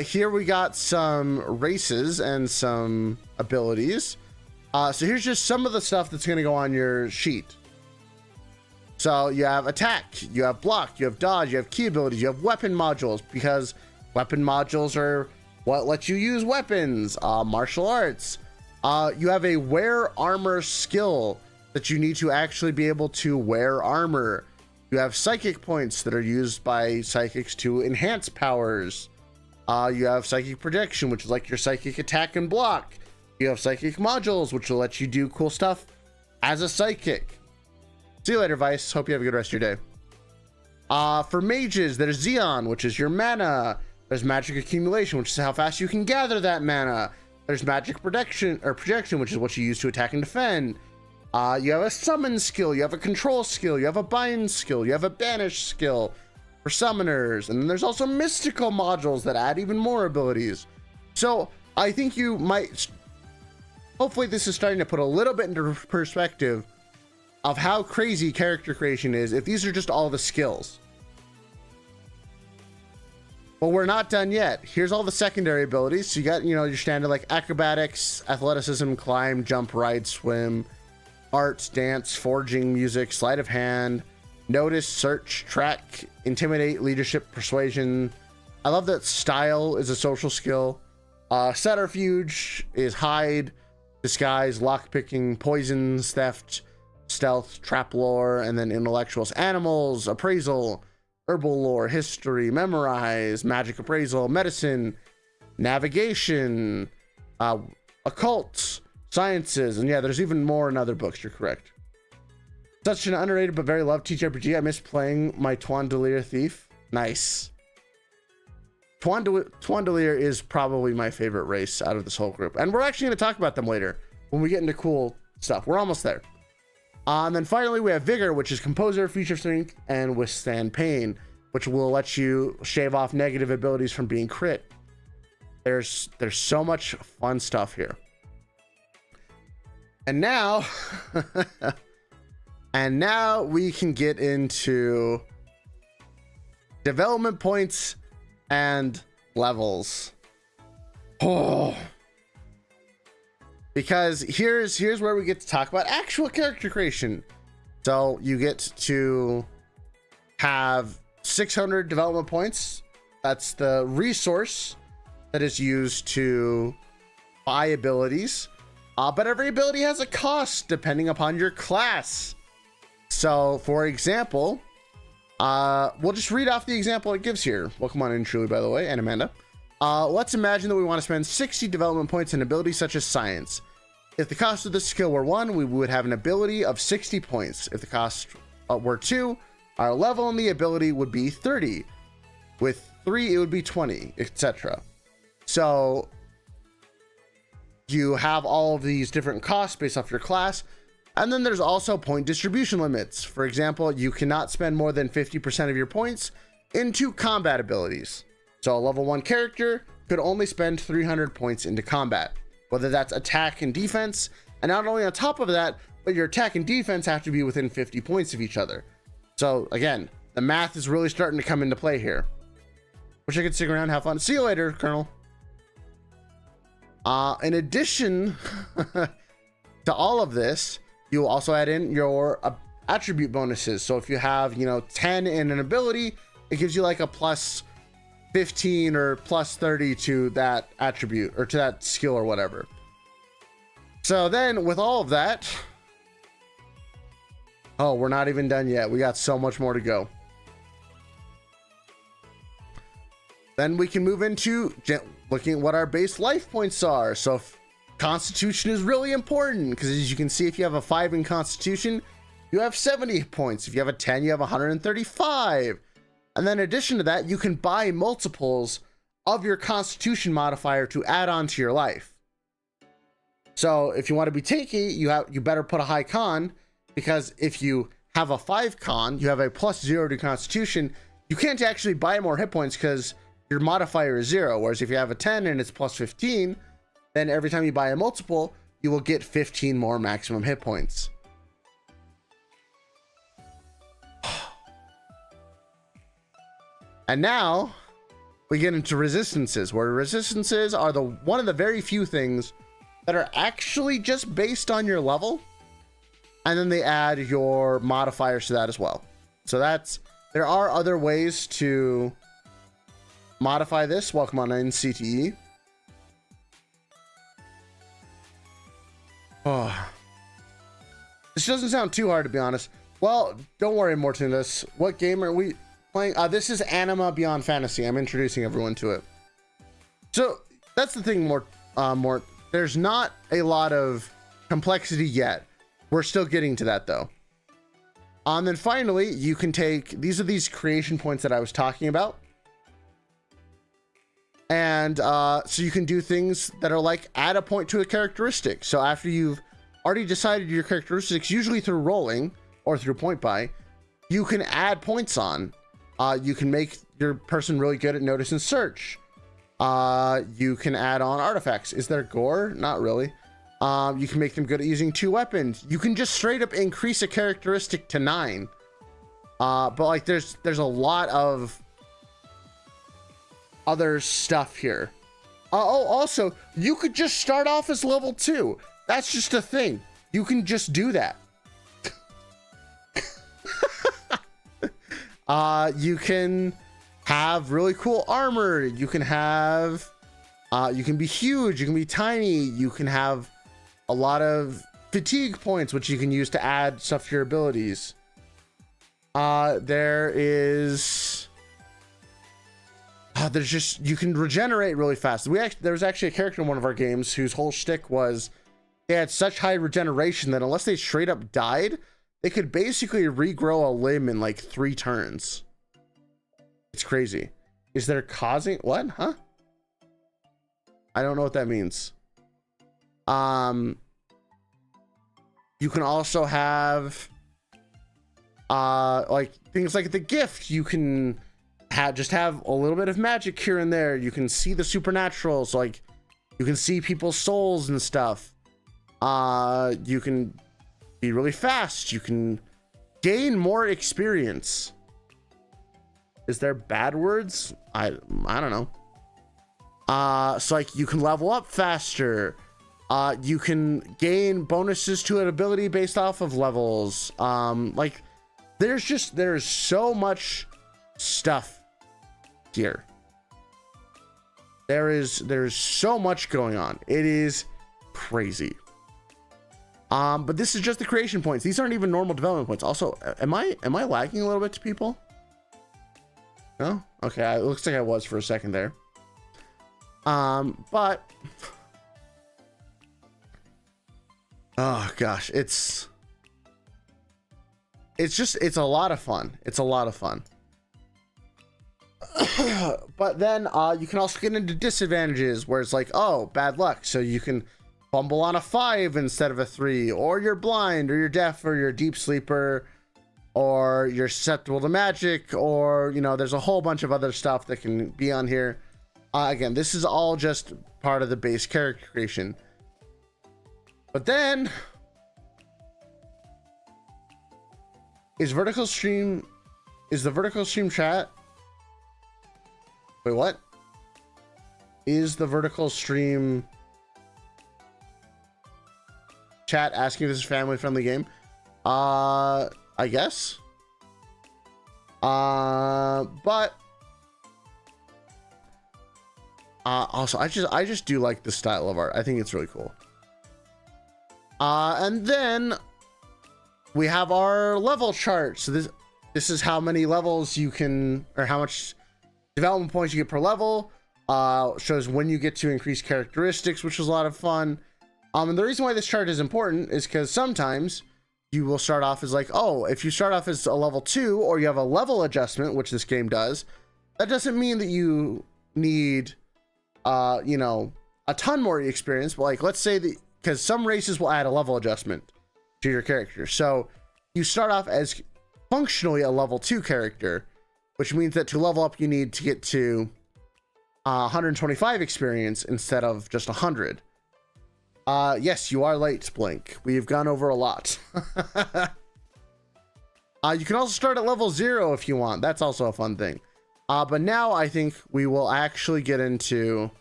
S1: Here we got some races and some abilities. So here's just some of the stuff that's going to go on your sheet. So you have attack, you have block, you have dodge, you have key abilities, you have weapon modules, because weapon modules are what lets you use weapons. Martial arts. You have a wear armor skill that you need to actually be able to wear armor. You have psychic points that are used by psychics to enhance powers. You have psychic projection, which is like your psychic attack and block. You have psychic modules, which will let you do cool stuff as a psychic. See you later, Vice. Hope you have a good rest of your day. For mages, there's Xeon, which is your mana. There's magic accumulation, which is how fast you can gather that mana. There's magic protection or projection, which is what you use to attack and defend. You have a summon skill, you have a control skill, you have a bind skill, you have a banish skill for summoners, and then there's also mystical modules that add even more abilities. So I think you might, hopefully this is starting to put a little bit into perspective of how crazy character creation is if these are just all the skills. But we're not done yet. Here's all the secondary abilities. So you got, your standard like acrobatics, athleticism, climb, jump, ride, swim, arts, dance, forging, music, sleight of hand, notice, search, track, intimidate, leadership, persuasion. I love that style is a social skill. Subterfuge is hide, disguise, lockpicking, poisons, theft, stealth, trap lore, and then intellectuals, animals, appraisal, herbal lore, history, memorize, magic appraisal, medicine, navigation, occult, sciences, and yeah, there's even more in other books. You're correct. Such an underrated but very loved TTRPG. I miss playing my Tuan Delir Thief. Nice. Tuan Delir is probably my favorite race out of this whole group, and we're actually going to talk about them later when we get into cool stuff. We're almost there. And then finally we have Vigor, which is Composer, Feature Strength, and Withstand Pain, which will let you shave off negative abilities from being crit. There's so much fun stuff here. And now, we can get into development points and levels. Oh. Because here's where we get to talk about actual character creation. So you get to have 600 development points. That's the resource that is used to buy abilities. But every ability has a cost depending upon your class. So for example, we'll just read off the example it gives here. Welcome on in, Truly, by the way, and Amanda. Let's imagine that we want to spend 60 development points in abilities such as science. If the cost of the skill were 1, we would have an ability of 60 points. If the cost were 2, our level in the ability would be 30. With 3, it would be 20, etc. So you have all of these different costs based off your class. And then there's also point distribution limits. For example, you cannot spend more than 50% of your points into combat abilities. So a level 1 character could only spend 300 points into combat, whether that's attack and defense. And not only on top of that, but your attack and defense have to be within 50 points of each other. So again, the math is really starting to come into play here. Wish I could stick around and have fun. See you later, Colonel. In addition to all of this, you will also add in your attribute bonuses. So if you have, 10 in an ability, it gives you like a plus 15 or plus 30 to that attribute or to that skill or whatever. So then with all of that, oh, we're not even done yet. We got so much more to go. Then we can move into looking at what our base life points are. So Constitution is really important because, as you can see, if you have a 5 in Constitution, you have 70 points. If you have a 10, you have 135. And then in addition to that, you can buy multiples of your Constitution modifier to add on to your life. So if you want to be tanky, you better put a high con, because if you have a 5 con, you have a plus 0 to Constitution, you can't actually buy more hit points because your modifier is 0. Whereas if you have a 10 and it's plus 15, then every time you buy a multiple, you will get 15 more maximum hit points. And now we get into resistances, where resistances are one of the very few things that are actually just based on your level. And then they add your modifiers to that as well. So there are other ways to modify this. Welcome on in, CTE. Oh, this doesn't sound too hard, to be honest. Well, don't worry, Mortinus. What game are we playing? This is Anima Beyond Fantasy. I'm introducing everyone to it. So that's the thing, Mort. There's not a lot of complexity yet. We're still getting to that, though. And then finally, you can take these creation points that I was talking about. And so you can do things that are like add a point to a characteristic. So after you've already decided your characteristics, usually through rolling or through point buy, you can add points on. You can make your person really good at notice and search. You can add on artifacts. Is there gore? Not really. You can make them good at using 2 weapons. You can just straight up increase a characteristic to 9. But like there's a lot of other stuff here. Oh, also, you could just start off as level 2. That's just a thing. You can just do that. You can have really cool armor. You can have, you can be huge. You can be tiny. You can have a lot of fatigue points, which you can use to add stuff to your abilities. There's just, you can regenerate really fast. There was actually a character in one of our games whose whole shtick was they had such high regeneration that unless they straight up died, they could basically regrow a limb in like 3 turns. It's crazy. Is there causing what? Huh? I don't know what that means. You can also have like things like the gift. You can just have a little bit of magic here and there. You can see the supernatural, so like you can see people's souls and stuff. You can be really fast. You can gain more experience. Is there bad words? I don't know. So like you can level up faster. You can gain bonuses to an ability based off of levels. Like there's so much stuff here. There's so much going on. It is crazy. But this is just the creation points. These aren't even normal development points. Also, am I lagging a little bit to people? No? Okay, it looks like I was for a second there. But oh gosh, it's a lot of fun. It's a lot of fun. But then you can also get into disadvantages where it's like, oh, bad luck. So you can fumble on a 5 instead of a 3, or you're blind, or you're deaf, or you're a deep sleeper, or you're susceptible to magic, or, you know, there's a whole bunch of other stuff that can be on here. Again, this is all just part of the base character creation. But then is the vertical stream chat? Wait, what? Is the vertical stream chat asking if this is a family friendly game? I guess. But also I just do like the style of art. I think it's really cool. And then we have our level chart. So this is how many levels you can, or how much development points you get per level. Shows when you get to increase characteristics, which is a lot of fun. And the reason why this chart is important is because sometimes you will start off as like, oh, if you start off as a level 2 or you have a level adjustment, which this game does, that doesn't mean that you need, you know, a ton more experience. But like, let's say that, because some races will add a level adjustment to your character. So you start off as functionally a level 2 character, which means that to level up, you need to get to 125 experience instead of just 100. Yes, you are late, Blink. We've gone over a lot. You can also start at level 0 if you want. That's also a fun thing. But now I think we will actually get into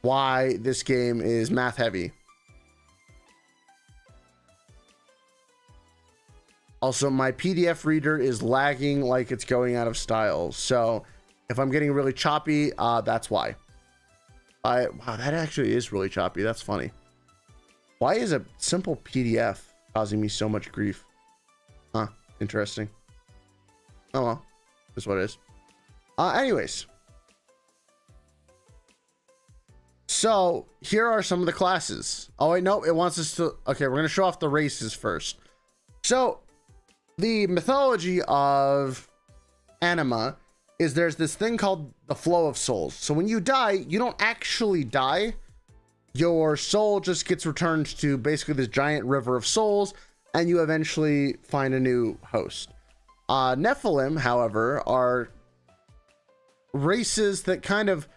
S1: why this game is math heavy. Also, my PDF reader is lagging like it's going out of style. So if I'm getting really choppy, that's why. Wow, that actually is really choppy. That's funny. Why is a simple PDF causing me so much grief? Huh, interesting. Oh well, that's what it is. Anyways. So here are some of the classes. Oh wait, no, it wants us to, okay, we're gonna show off the races first. So the mythology of Anima is there's this thing called the flow of souls. So when you die, you don't actually die. Your soul just gets returned to basically this giant river of souls, and you eventually find a new host. Nephilim, however, are races that kind of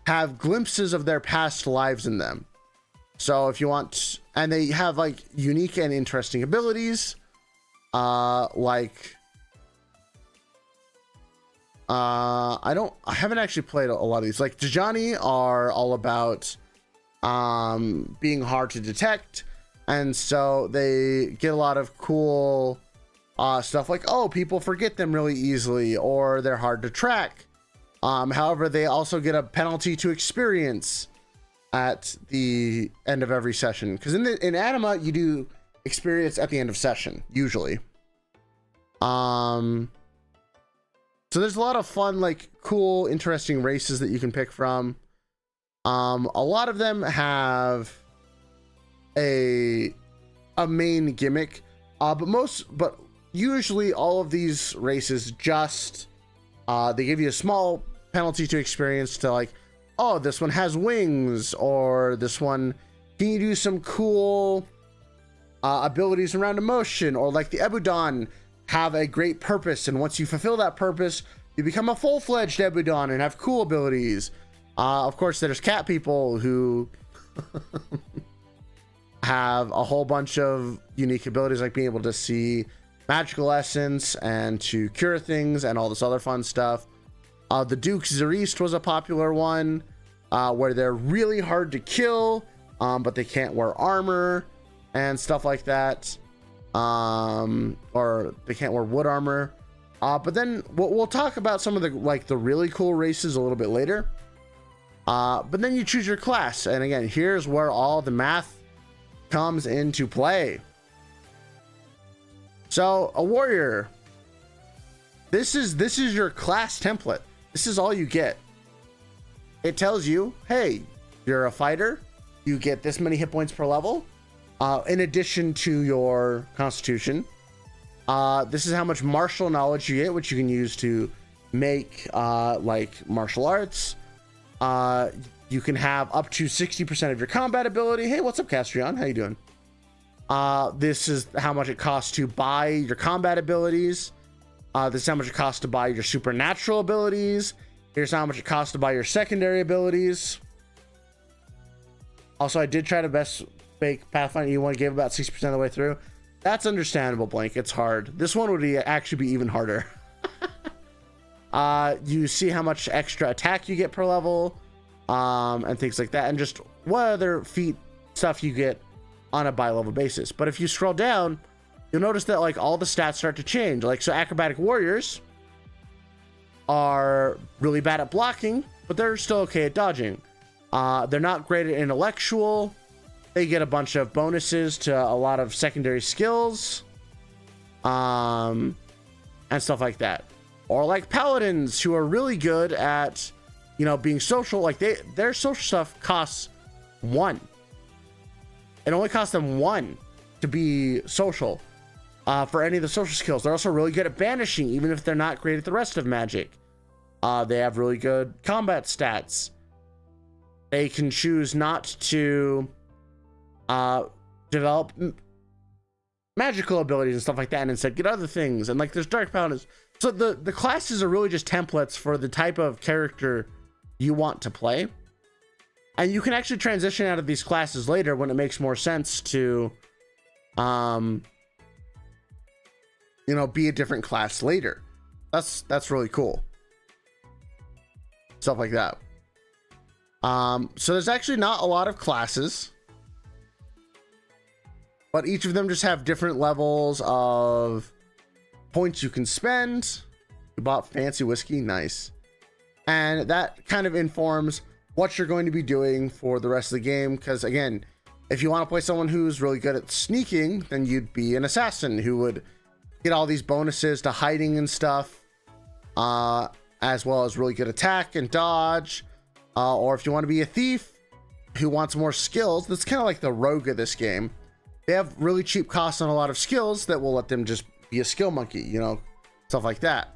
S1: have glimpses of their past lives in them. So if you want, and they have like unique and interesting abilities, like I haven't actually played a lot of these. Like Djani are all about being hard to detect, and so they get a lot of cool stuff like, oh, people forget them really easily, or they're hard to track. However, they also get a penalty to experience at the end of every session, because in Anima you do experience at the end of session usually. So there's a lot of fun, like cool, interesting races that you can pick from. A lot of them have a main gimmick, but usually all of these races just they give you a small penalty to experience to, like, oh, this one has wings, or this one can you do some cool abilities around emotion, or like the Ebudan have a great purpose, and once you fulfill that purpose you become a full-fledged Ebudan and have cool abilities. Of course there's cat people who have a whole bunch of unique abilities, like being able to see magical essence and to cure things and all this other fun stuff. The Duke's Zerist was a popular one, where they're really hard to kill, but they can't wear armor and stuff like that, or they can't wear wood armor. But then we'll talk about some of the really cool races a little bit later. But then you choose your class, and again, here's where all the math comes into play. So a warrior, this is your class template. This is all you get. It tells you, hey, you're a fighter, you get this many hit points per level, in addition to your constitution. This is how much martial knowledge you get, which you can use to make like martial arts. You can have up to 60% of your combat ability. Hey, what's up, Castrion? How you doing? This is how much it costs to buy your combat abilities. This is how much it costs to buy your supernatural abilities. Here's how much it costs to buy your secondary abilities. Also, I did try to best fake Pathfinder. You want to give about 60% of the way through. That's understandable, Blank. It's hard. This one would actually be even harder. You see how much extra attack you get per level, and things like that, and just what other feat stuff you get on a bi-level basis. But if you scroll down, you'll notice that like all the stats start to change. Like, so acrobatic warriors are really bad at blocking, but they're still okay at dodging. They're not great at intellectual. They get a bunch of bonuses to a lot of secondary skills, and stuff like that. Or like paladins, who are really good at, being social. Like their social stuff costs 1. It only costs them 1 to be social, for any of the social skills. They're also really good at banishing, even if they're not great at the rest of magic. They have really good combat stats. They can choose not to develop magical abilities and stuff like that, and instead get other things. And like there's dark paladins. So the classes are really just templates for the type of character you want to play. And you can actually transition out of these classes later when it makes more sense to, be a different class later. That's really cool. Stuff like that. So there's actually not a lot of classes, but each of them just have different levels of points you can spend. You bought fancy whiskey, nice. And that kind of informs what you're going to be doing for the rest of the game, because again, if you want to play someone who's really good at sneaking, then you'd be an assassin who would get all these bonuses to hiding and stuff, as well as really good attack and dodge. Or if you want to be a thief who wants more skills, that's kind of like the rogue of this game. They have really cheap costs on a lot of skills that will let them just be a skill monkey, stuff like that.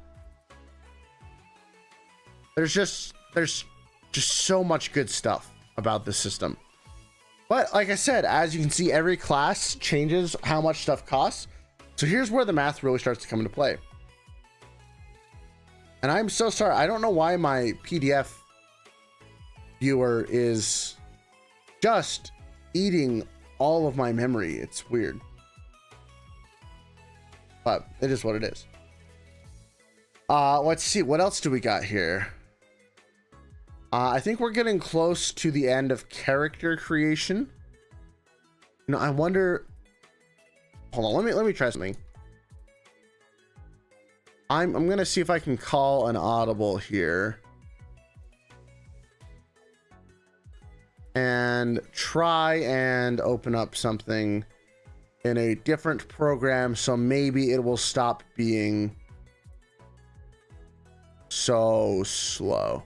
S1: There's just so much good stuff about this system. But like I said, as you can see, every class changes how much stuff costs. So here's where the math really starts to come into play. And I'm so sorry, I don't know why my PDF viewer is just eating all of my memory. It's weird, but it is what it is. Let's see, what else do we got here? I think we're getting close to the end of character creation. You know, I wonder. Hold on, let me try something. I'm gonna see if I can call an audible here and try and open up something in a different program, so maybe it will stop being so slow.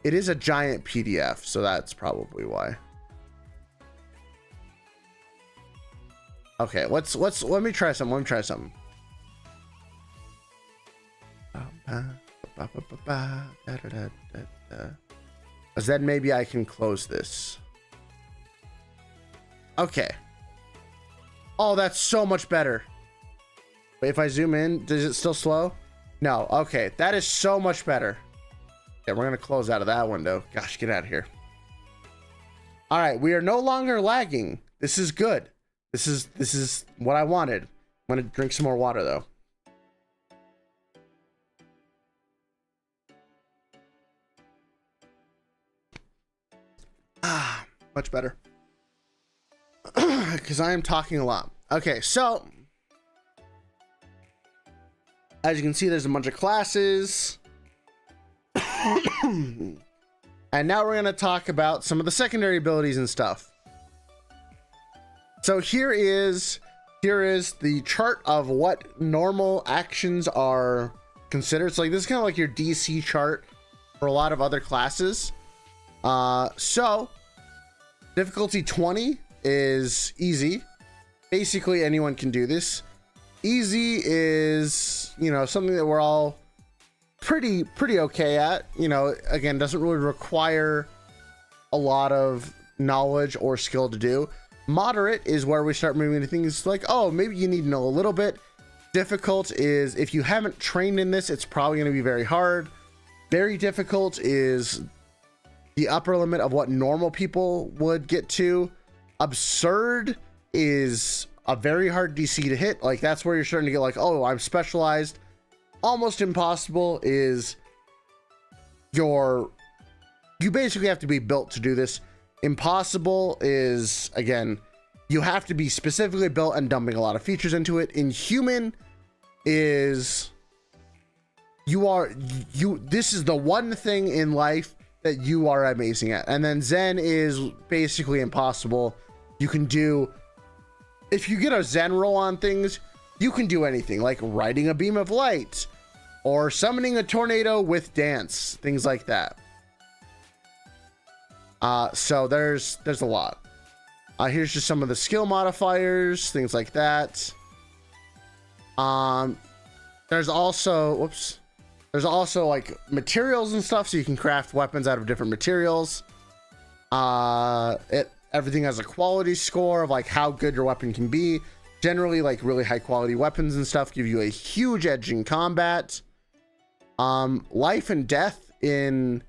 S1: It is a giant PDF, so that's probably why. Okay, let me try something. Let me try something. Because then maybe I can close this. Okay. Oh, that's so much better. Wait, if I zoom in, does it still slow? No. Okay, that is so much better. Yeah, we're gonna close out of that window. Gosh, get out of here. All right, we are no longer lagging. This is good. This is what I wanted. I'm gonna drink some more water though. Ah, much better. Because I am talking a lot. Okay, so as you can see, there's a bunch of classes. And now we're going to talk about some of the secondary abilities and stuff. So here is the chart of what normal actions are considered. So like this is kind of like your DC chart for a lot of other classes. So difficulty 20 is easy. Basically anyone can do this. Easy is, you know, something that we're all pretty okay at. You know, again, doesn't really require a lot of knowledge or skill to do. Moderate is where we start moving to things like, oh, maybe you need to know a little bit. Difficult is, if you haven't trained in this, it's probably going to be very hard. Very difficult is the upper limit of what normal people would get to. Absurd is a very hard DC to hit. Like that's where you're starting to get like, oh, I'm specialized. Almost impossible is you basically have to be built to do this. Impossible is, again, you have to be specifically built and dumping a lot of features into it. Inhuman is this is the one thing in life that you are amazing at. And then Zen is basically impossible. You can do, if you get a Zen roll on things, you can do anything like riding a beam of light or summoning a tornado with dance, things like that. So there's a lot. Here's just some of the skill modifiers, things like that. There's also, there's also like materials and stuff, so you can craft weapons out of different materials. Everything has a quality score of like how good your weapon can be. Generally, like really high quality weapons and stuff give you a huge edge in combat. Life and death in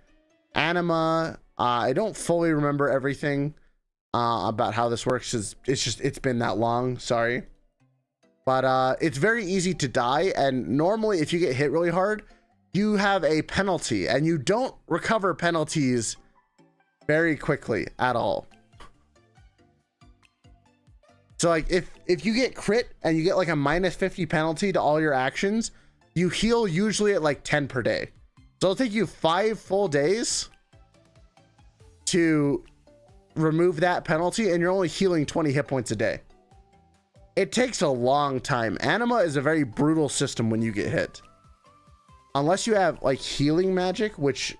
S1: Anima. I don't fully remember everything about how this works. It's been that long. Sorry. But it's very easy to die. And normally if you get hit really hard, you have a penalty and you don't recover penalties very quickly at all. So like if you get crit and you get like a -50 penalty to all your actions, you heal usually at like 10 per day. So it'll take you 5 full days to remove that penalty, and you're only healing 20 hit points a day. It takes a long time. Anima is a very brutal system when you get hit. Unless you have like healing magic, which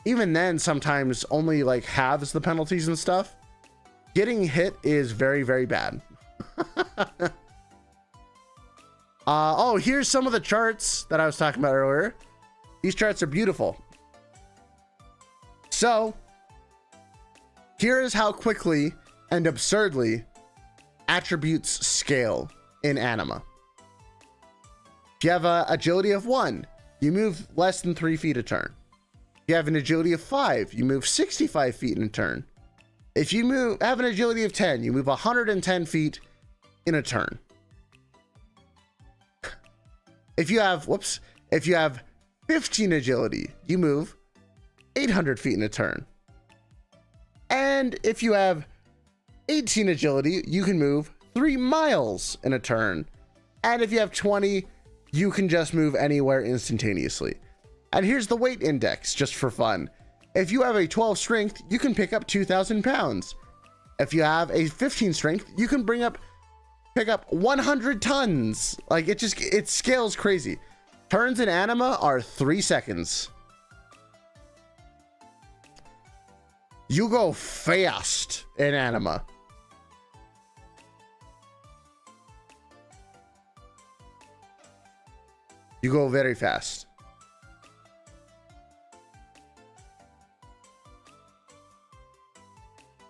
S1: even then sometimes only like halves the penalties and stuff. Getting hit is very, very bad. Oh, here's some of the charts that I was talking about earlier. These charts are beautiful. So here is how quickly and absurdly attributes scale in Anima. If you have an agility of 1, you move less than 3 feet a turn. If you have an agility of 5, you move 65 feet in a turn. If you have an agility of 10, you move 110 feet in a turn. If you have, if you have 15 agility, you move 800 feet in a turn. And if you have 18 agility, you can move 3 miles in a turn. And if you have 20, you can just move anywhere instantaneously. And here's the weight index, just for fun. If you have a 12 strength, you can pick up 2,000 pounds. If you have a 15 strength, you can pick up 100 tons. Like, it scales crazy. Turns in Anima are 3 seconds. You go fast in Anima. You go very fast.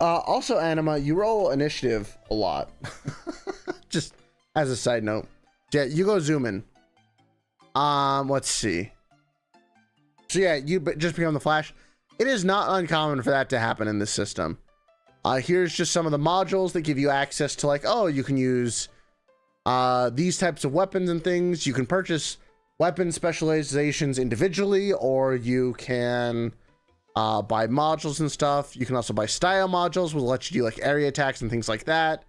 S1: Also, Anima, you roll initiative a lot. Just as a side note. Yeah, you go zoom in. Let's see. So yeah, you just become the Flash. It is not uncommon for that to happen in this system. Here's just some of the modules that give you access to, like, oh, you can use these types of weapons and things. You can purchase weapon specializations individually, or you can buy modules and stuff. You can also buy style modules, which will let you do like area attacks and things like that.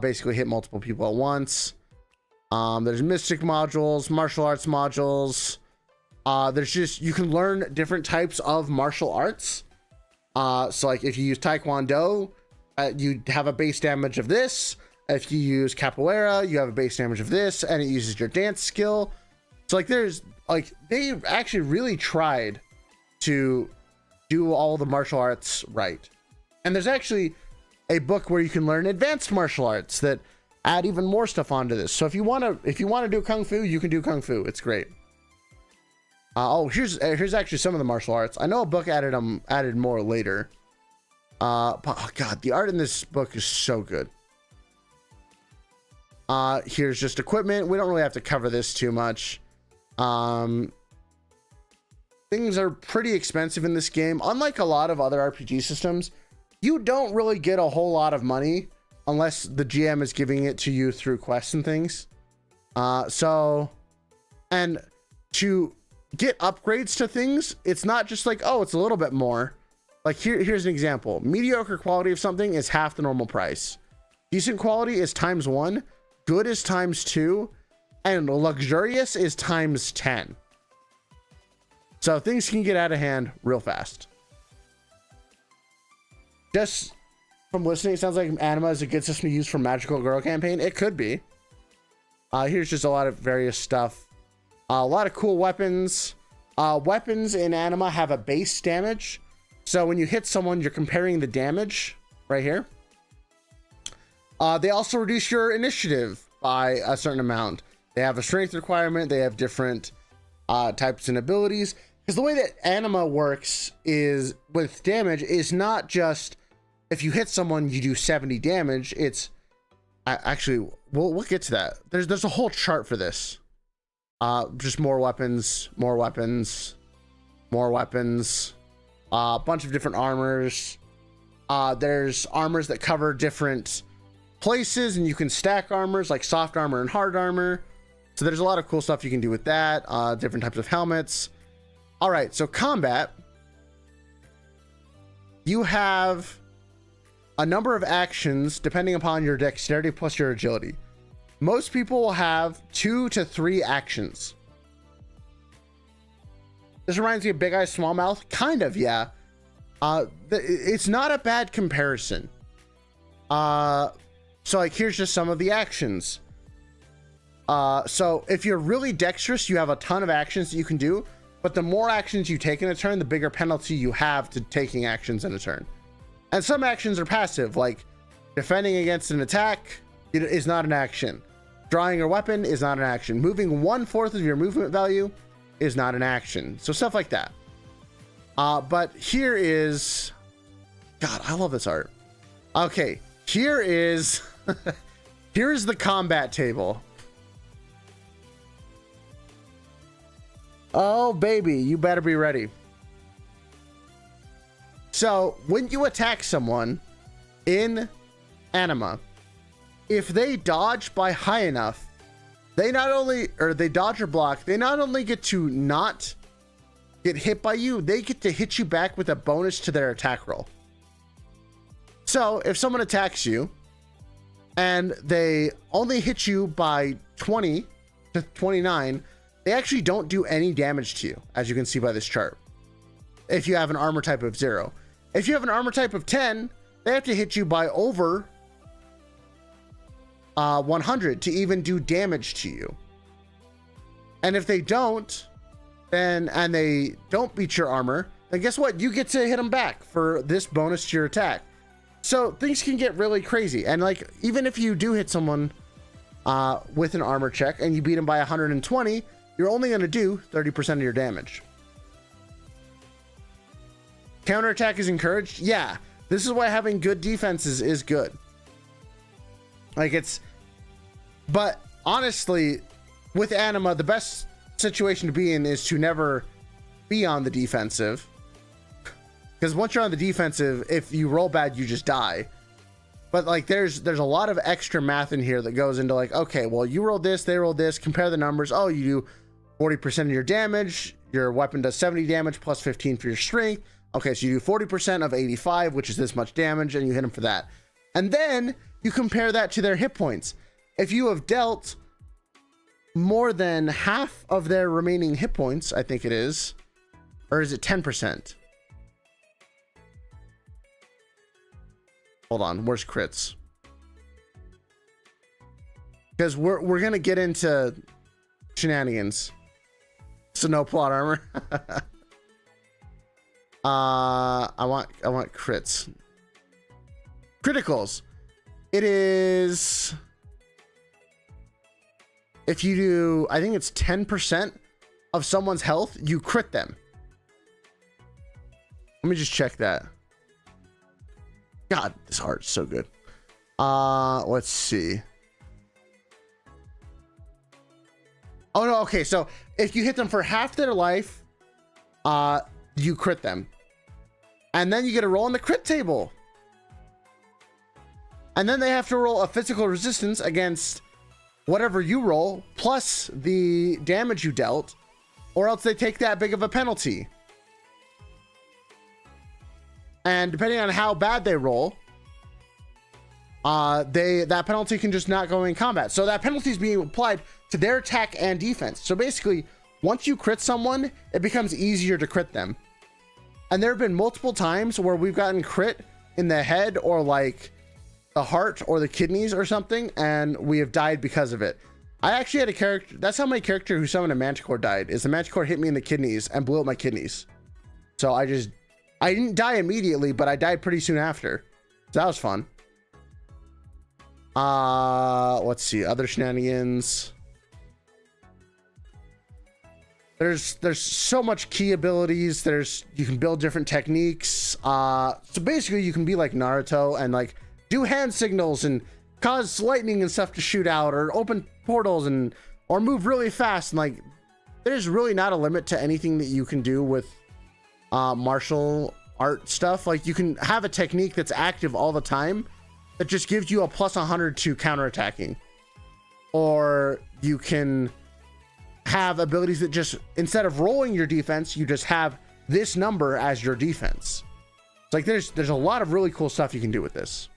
S1: Basically hit multiple people at once. There's mystic modules, martial arts modules. There's just, you can learn different types of martial arts. So like if you use Taekwondo, you have a base damage of this. If you use Capoeira, you have a base damage of this, and it uses your dance skill. So like there's like, they actually really tried to do all the martial arts right. And there's actually a book where you can learn advanced martial arts that add even more stuff onto this. So if you want to do Kung Fu, you can do Kung Fu. It's great. Oh, here's actually some of the martial arts. I know a book added more later. But oh God, the art in this book is so good. Here's just equipment. We don't really have to cover this too much. Things are pretty expensive in this game. Unlike a lot of other RPG systems, you don't really get a whole lot of money unless the GM is giving it to you through quests and things. And to get upgrades to things, it's not just like, oh, it's a little bit more. Like here's an example. Mediocre quality of something is half the normal price. Decent quality is ×1. Good is ×2. And luxurious is ×10. So things can get out of hand real fast. Just from listening, it sounds like Anima is a good system to use for Magical Girl campaign. It could be. Here's just a lot of various stuff. A lot of cool weapons. Weapons in Anima have a base damage. So when you hit someone, you're comparing the damage right here. They also reduce your initiative by a certain amount. They have a strength requirement. They have different types and abilities. Because the way that Anima works is with damage is not just if you hit someone, you do 70 damage. It's actually, we'll get to that. There's a whole chart for this. Just more weapons, more weapons, more weapons, a bunch of different armors. There's armors that cover different places, and you can stack armors like soft armor and hard armor. So there's a lot of cool stuff you can do with that. Different types of helmets. All right, so combat. You have a number of actions depending upon your dexterity plus your agility. Most people will have 2 to 3 actions. This reminds me of Big Eye Small Mouth. Kind of, yeah. It's not a bad comparison. So like, here's just some of the actions. So if you're really dexterous, you have a ton of actions that you can do, but the more actions you take in a turn, the bigger penalty you have to taking actions in a turn. And some actions are passive, like defending against an attack is not an action. Drawing your weapon is not an action. Moving 1/4 of your movement value is not an action. So stuff like that. But here is, God, I love this art. Okay, here is the combat table. Oh, baby, you better be ready. So when you attack someone in Anima, if they dodge by high enough, they not only, or they dodge or block, they not only get to not get hit by you, they get to hit you back with a bonus to their attack roll. So if someone attacks you and they only hit you by 20 to 29, they actually don't do any damage to you, as you can see by this chart. If you have an armor type of 0. If you have an armor type of 10, they have to hit you by over 100 to even do damage to you. And if they don't, then, and they don't beat your armor, then guess what? You get to hit them back for this bonus to your attack. So things can get really crazy. And like, even if you do hit someone with an armor check and you beat them by 120, you're only going to do 30% of your damage. Counterattack is encouraged. Yeah, this is why having good defenses is good. Like but honestly, with Anima, the best situation to be in is to never be on the defensive. Because once you're on the defensive, if you roll bad, you just die. But like, there's a lot of extra math in here that goes into like, okay, well, you rolled this, they rolled this, compare the numbers. Oh, you do 40% of your damage. Your weapon does 70 damage plus 15 for your strength. Okay, so you do 40% of 85, which is this much damage, and you hit them for that. And then you compare that to their hit points. If you have dealt more than half of their remaining hit points, I think it is, or is it 10%? Hold on, where's crits? Because we're gonna get into shenanigans. So no plot armor. I want crits. Criticals. It is, if you do, I think it's 10% of someone's health, you crit them. Let me just check that. God, this art's so good. Let's see. Oh no, okay, so if you hit them for half their life, you crit them. And then you get a roll on the crit table. And then they have to roll a physical resistance against whatever you roll, plus the damage you dealt, or else they take that big of a penalty. And depending on how bad they roll, that penalty can just not go in combat. So that penalty is being applied to their attack and defense. So basically, once you crit someone, it becomes easier to crit them. And there have been multiple times where we've gotten crit in the head or like the heart or the kidneys or something, and we have died because of it. I actually had a character, that's how my character who summoned a manticore died, is the manticore hit me in the kidneys and blew up my kidneys. So I didn't die immediately, but I died pretty soon after. So that was fun. Let's see, other shenanigans. There's so much key abilities. You can build different techniques. So basically you can be like Naruto and like do hand signals and cause lightning and stuff to shoot out, or open portals or move really fast. And like, there's really not a limit to anything that you can do with martial art stuff. Like, you can have a technique that's active all the time that just gives you a plus 100 to counterattacking, or you can have abilities that just, instead of rolling your defense, you just have this number as your defense. It's like there's a lot of really cool stuff you can do with this.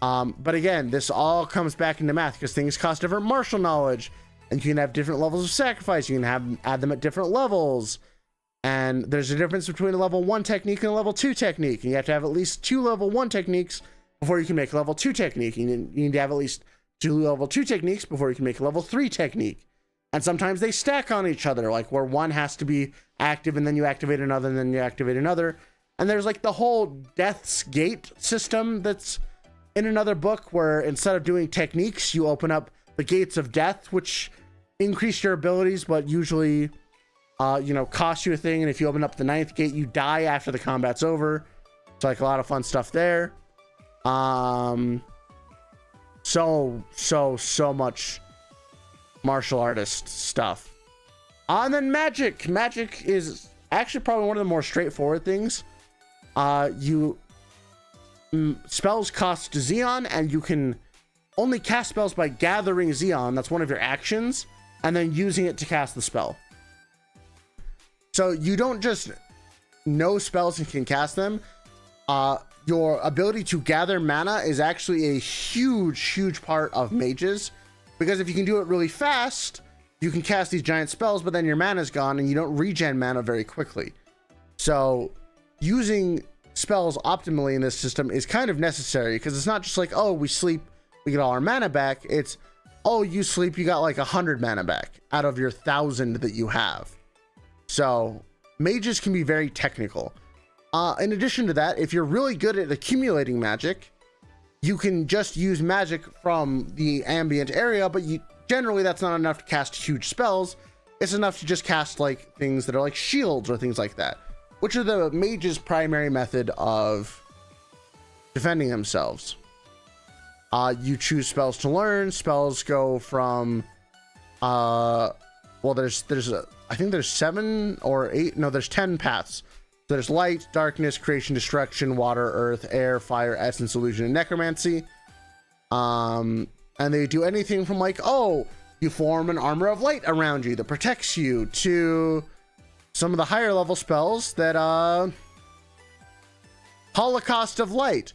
S1: But again, this all comes back into math because things cost different martial knowledge, and you can have different levels of sacrifice. You can add them at different levels, and there's a difference between a level 1 technique and a level 2 technique, and you have to have at least 2 level 1 techniques before you can make a level 2 technique. You need to have at least 2 level 2 techniques before you can make a level 3 technique. And sometimes they stack on each other, like where one has to be active and then you activate another and then you activate another. And there's like the whole Death's Gate system that's in another book, where instead of doing techniques, you open up the gates of death, which increase your abilities, but usually, cost you a thing. And if you open up the 9th gate, you die after the combat's over. It's like a lot of fun stuff there. So much martial artist stuff. And then magic is actually probably one of the more straightforward things. Spells cost Xeon, and you can only cast spells by gathering Xeon. That's one of your actions, and then using it to cast the spell. So you don't just know spells and can cast them. Your ability to gather mana is actually a huge part of mages, because if you can do it really fast, you can cast these giant spells, but then your mana is gone and you don't regen mana very quickly. So using spells optimally in this system is kind of necessary, because it's not just like, oh, we sleep, we get all our mana back. It's, oh, you sleep, you got like 100 mana back out of your 1,000 that you have. So mages can be very technical. In addition to that, if you're really good at accumulating magic, you can just use magic from the ambient area, but generally that's not enough to cast huge spells. It's enough to just cast like things that are like shields or things like that, which are the mage's primary method of defending themselves. You choose spells to learn. Spells go from, well, there's I think there's 7 or 8. No, there's 10 paths. So there's light, darkness, creation, destruction, water, earth, air, fire, essence, illusion, and necromancy. And they do anything from like, oh, you form an armor of light around you that protects you, to some of the higher level spells that Holocaust of Light,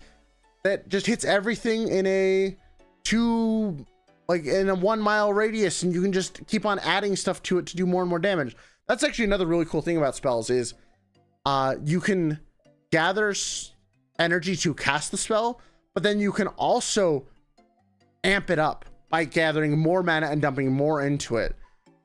S1: that just hits everything in a 1 mile radius, and you can just keep on adding stuff to it to do more and more damage. That's actually another really cool thing about spells is you can gather energy to cast the spell, but then you can also amp it up by gathering more mana and dumping more into it.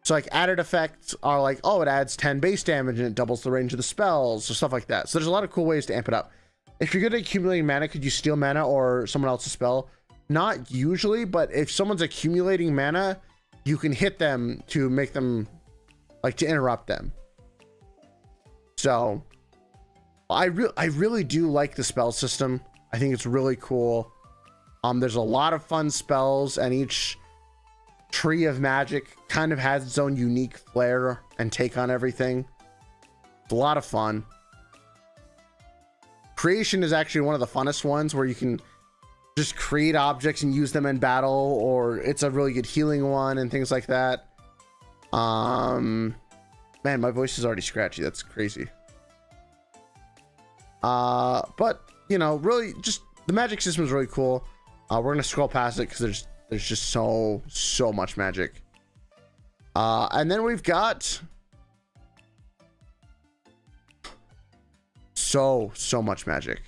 S1: So like added effects are like, oh, it adds 10 base damage and it doubles the range of the spells or stuff like that. So there's a lot of cool ways to amp it up. If you're good at accumulating mana, could you steal mana or someone else's spell? Not usually, but if someone's accumulating mana, you can hit them to make them, like, to interrupt them. So I really do like the spell system. I think it's really cool. There's a lot of fun spells, and each tree of magic kind of has its own unique flair and take on everything. It's a lot of fun. Creation is actually one of the funnest ones, where you can just create objects and use them in battle, or it's a really good healing one and things like that. Man, my voice is already scratchy. That's crazy. But you know, really, just the magic system is really cool. We're gonna scroll past it because there's just so much magic. And then we've got so much magic.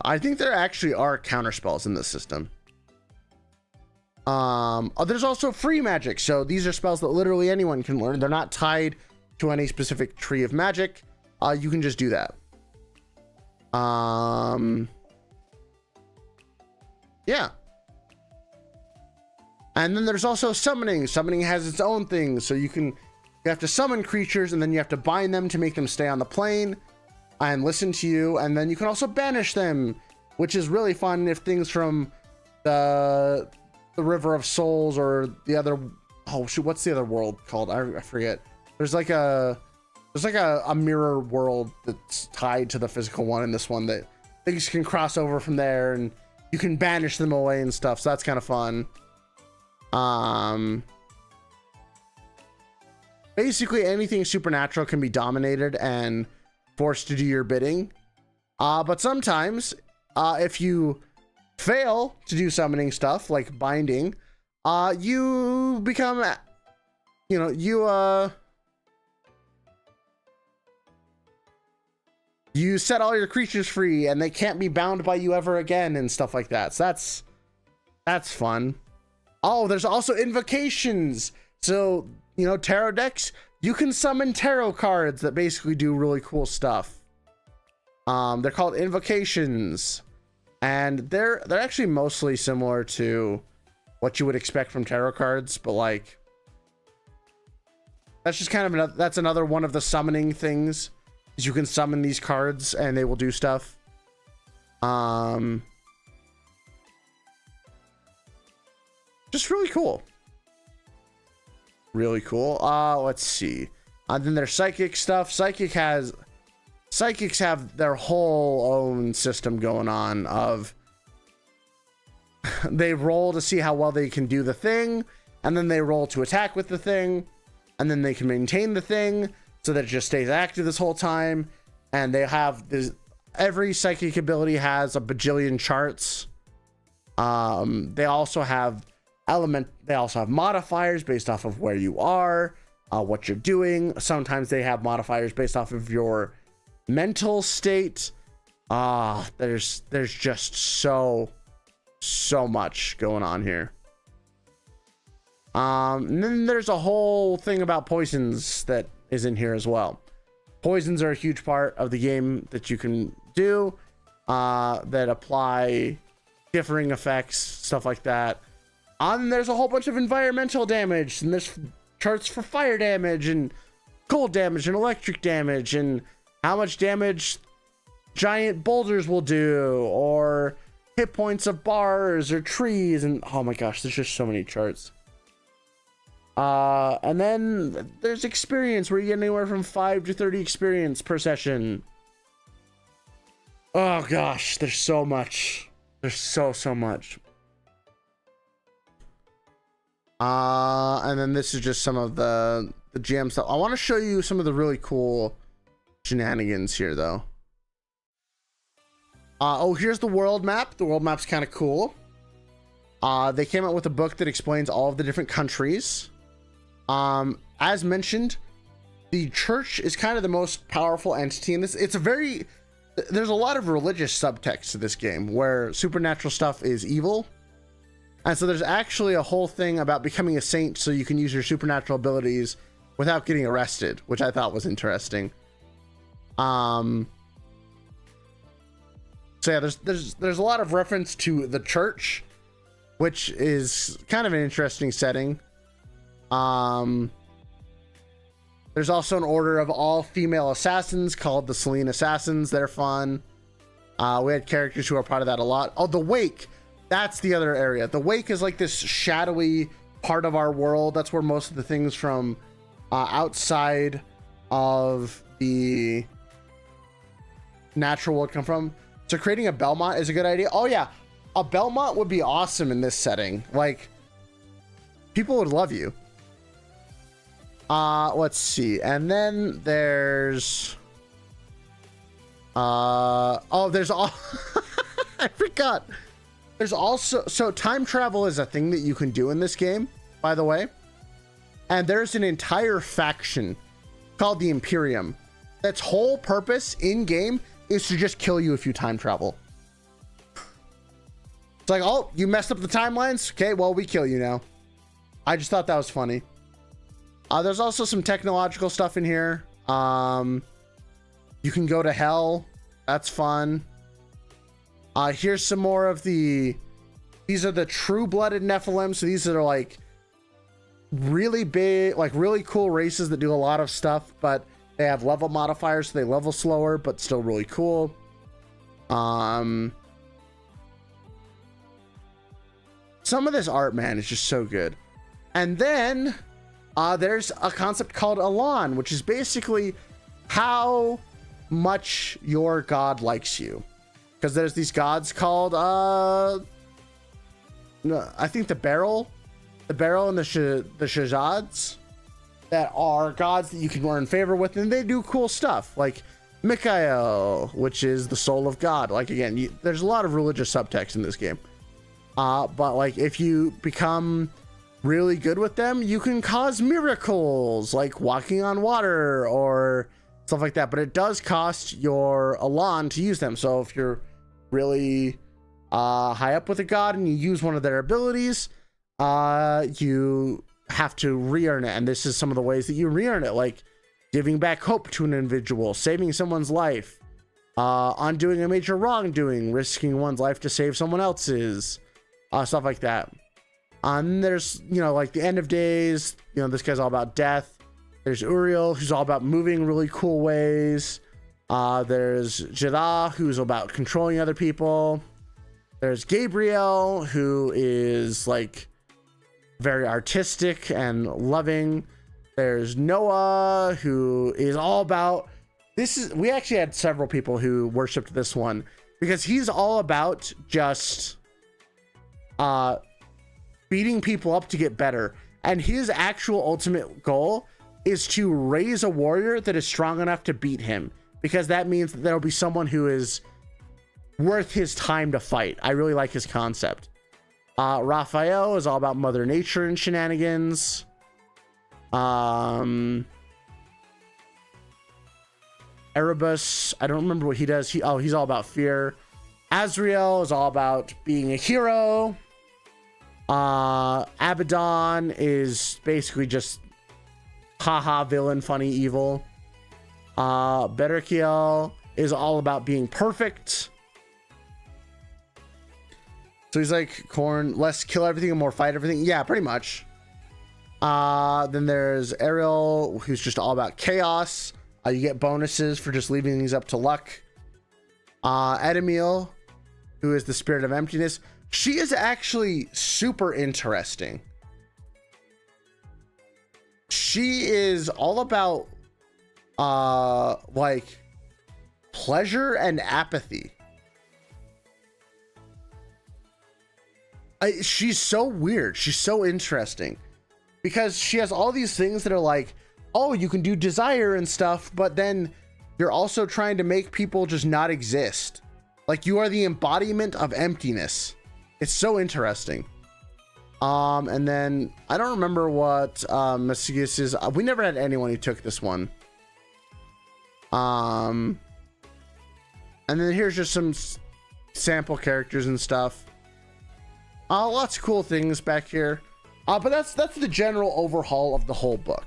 S1: I think there actually are counter spells in this system. There's also free magic. So these are spells that literally anyone can learn. They're not tied to any specific tree of magic. You can just do that. Yeah. And then there's also summoning. Summoning has its own thing. So you have to summon creatures, and then you have to bind them to make them stay on the plane and listen to you. And then you can also banish them, which is really fun if things from the River of Souls or the other, oh shoot, what's the other world called? I forget. There's like a mirror world that's tied to the physical one in this one, that things can cross over from there and you can banish them away and stuff. So that's kind of fun. Basically anything supernatural can be dominated and forced to do your bidding. But sometimes, if you fail to do summoning stuff like binding, you become, you set all your creatures free and they can't be bound by you ever again and stuff like that. So that's fun. Oh, there's also invocations. So, tarot decks, you can summon tarot cards that basically do really cool stuff. They're called invocations, and they're actually mostly similar to what you would expect from tarot cards, but like, that's just kind of that's another one of the summoning things, is you can summon these cards and they will do stuff. Just really cool. Really cool. Let's see. Then there's psychic stuff. Psychic has Psychics have their whole own system going on of they roll to see how well they can do the thing, and then they roll to attack with the thing, and then they can maintain the thing so that it just stays active this whole time. And they have this, every psychic ability has a bajillion charts. They also have modifiers based off of where you are, what you're doing. Sometimes they have modifiers based off of your mental state. There's just so much going on here. And then there's a whole thing about poisons that is in here as well. Poisons are a huge part of the game that you can do, that apply differing effects, stuff like that. And there's a whole bunch of environmental damage, and there's charts for fire damage and cold damage and electric damage, and how much damage giant boulders will do, or hit points of bars or trees. And oh my gosh, there's just so many charts. And then there's experience, where you get anywhere from 5 to 30 experience per session. Oh gosh, there's so much. There's so much. And then this is just some of the GM stuff. I want to show you some of the really cool shenanigans here, though. Oh, here's the world map. The world map's kind of cool. They came out with a book that explains all of the different countries. As mentioned, the church is kind of the most powerful entity in this. There's a lot of religious subtext to this game where supernatural stuff is evil. And so there's actually a whole thing about becoming a saint so you can use your supernatural abilities without getting arrested, which I thought was interesting. So yeah, there's a lot of reference to the church, which is kind of an interesting setting. There's also an order of all female assassins called the Selene Assassins. They're fun. We had characters who are part of that a lot. Oh, the Wake. That's the other area. The Wake is like this shadowy part of our world. That's where most of the things from outside of the natural world come from. So creating a Belmont is a good idea. Oh yeah, a Belmont would be awesome in this setting. Like, people would love you. Let's see. And then there's there's all I forgot. There's also, so time travel is a thing that you can do in this game, by the way. And there's an entire faction called the Imperium that's whole purpose in game is to just kill you if you time travel. It's like, oh, you messed up the timelines? Okay, well, we kill you now. I just thought that was funny. There's also some technological stuff in here. You can go to hell. That's fun. Here's some more of these are the true-blooded Nephilim. So these are like really big, like really cool races that do a lot of stuff, but they have level modifiers, so they level slower, but still really cool. Some of this art, man, is just so good. And then there's a concept called Elan, which is basically how much your god likes you. Because there's these gods called, I think the Beryl and the Shazads, that are gods that you can earn favor with, and they do cool stuff. Like Mikael, which is the soul of God. Like, again, there's a lot of religious subtext in this game. But like, if you become really good with them, you can cause miracles, like walking on water or stuff like that. But it does cost your Elan to use them. So if you're really high up with a god and you use one of their abilities, you have to re-earn it. And this is some of the ways that you re-earn it, like giving back hope to an individual, saving someone's life, undoing a major wrongdoing, risking one's life to save someone else's, stuff like that. And there's, like the End of Days, this guy's all about death. There's Uriel, who's all about moving really cool ways. There's Jada, who's about controlling other people. There's Gabriel, who is like very artistic and loving. There's Noah, who is all about we actually had several people who worshipped this one because he's all about just beating people up to get better. And his actual ultimate goal is to raise a warrior that is strong enough to beat him, because that means that there'll be someone who is worth his time to fight. I really like his concept. Raphael is all about Mother Nature and shenanigans. Erebus, I don't remember what he does. He's all about fear. Azrael is all about being a hero. Abaddon is basically just haha villain, funny, evil. Betterkiel is all about being perfect. So he's like Korn, less kill everything and more fight everything. Yeah, pretty much. Then there's Ariel, who's just all about chaos. You get bonuses for just leaving things up to luck. Edemiel, who is the spirit of emptiness. She is actually super interesting. She is all about like pleasure and apathy. She's so weird. She's so interesting because she has all these things that are like, oh, you can do desire and stuff, but then you're also trying to make people just not exist. Like, you are the embodiment of emptiness. It's so interesting. And then I don't remember what Masigus is. We never had anyone who took this one. And then here's just some sample characters and stuff. Lots of cool things back here. But that's the general overhaul of the whole book.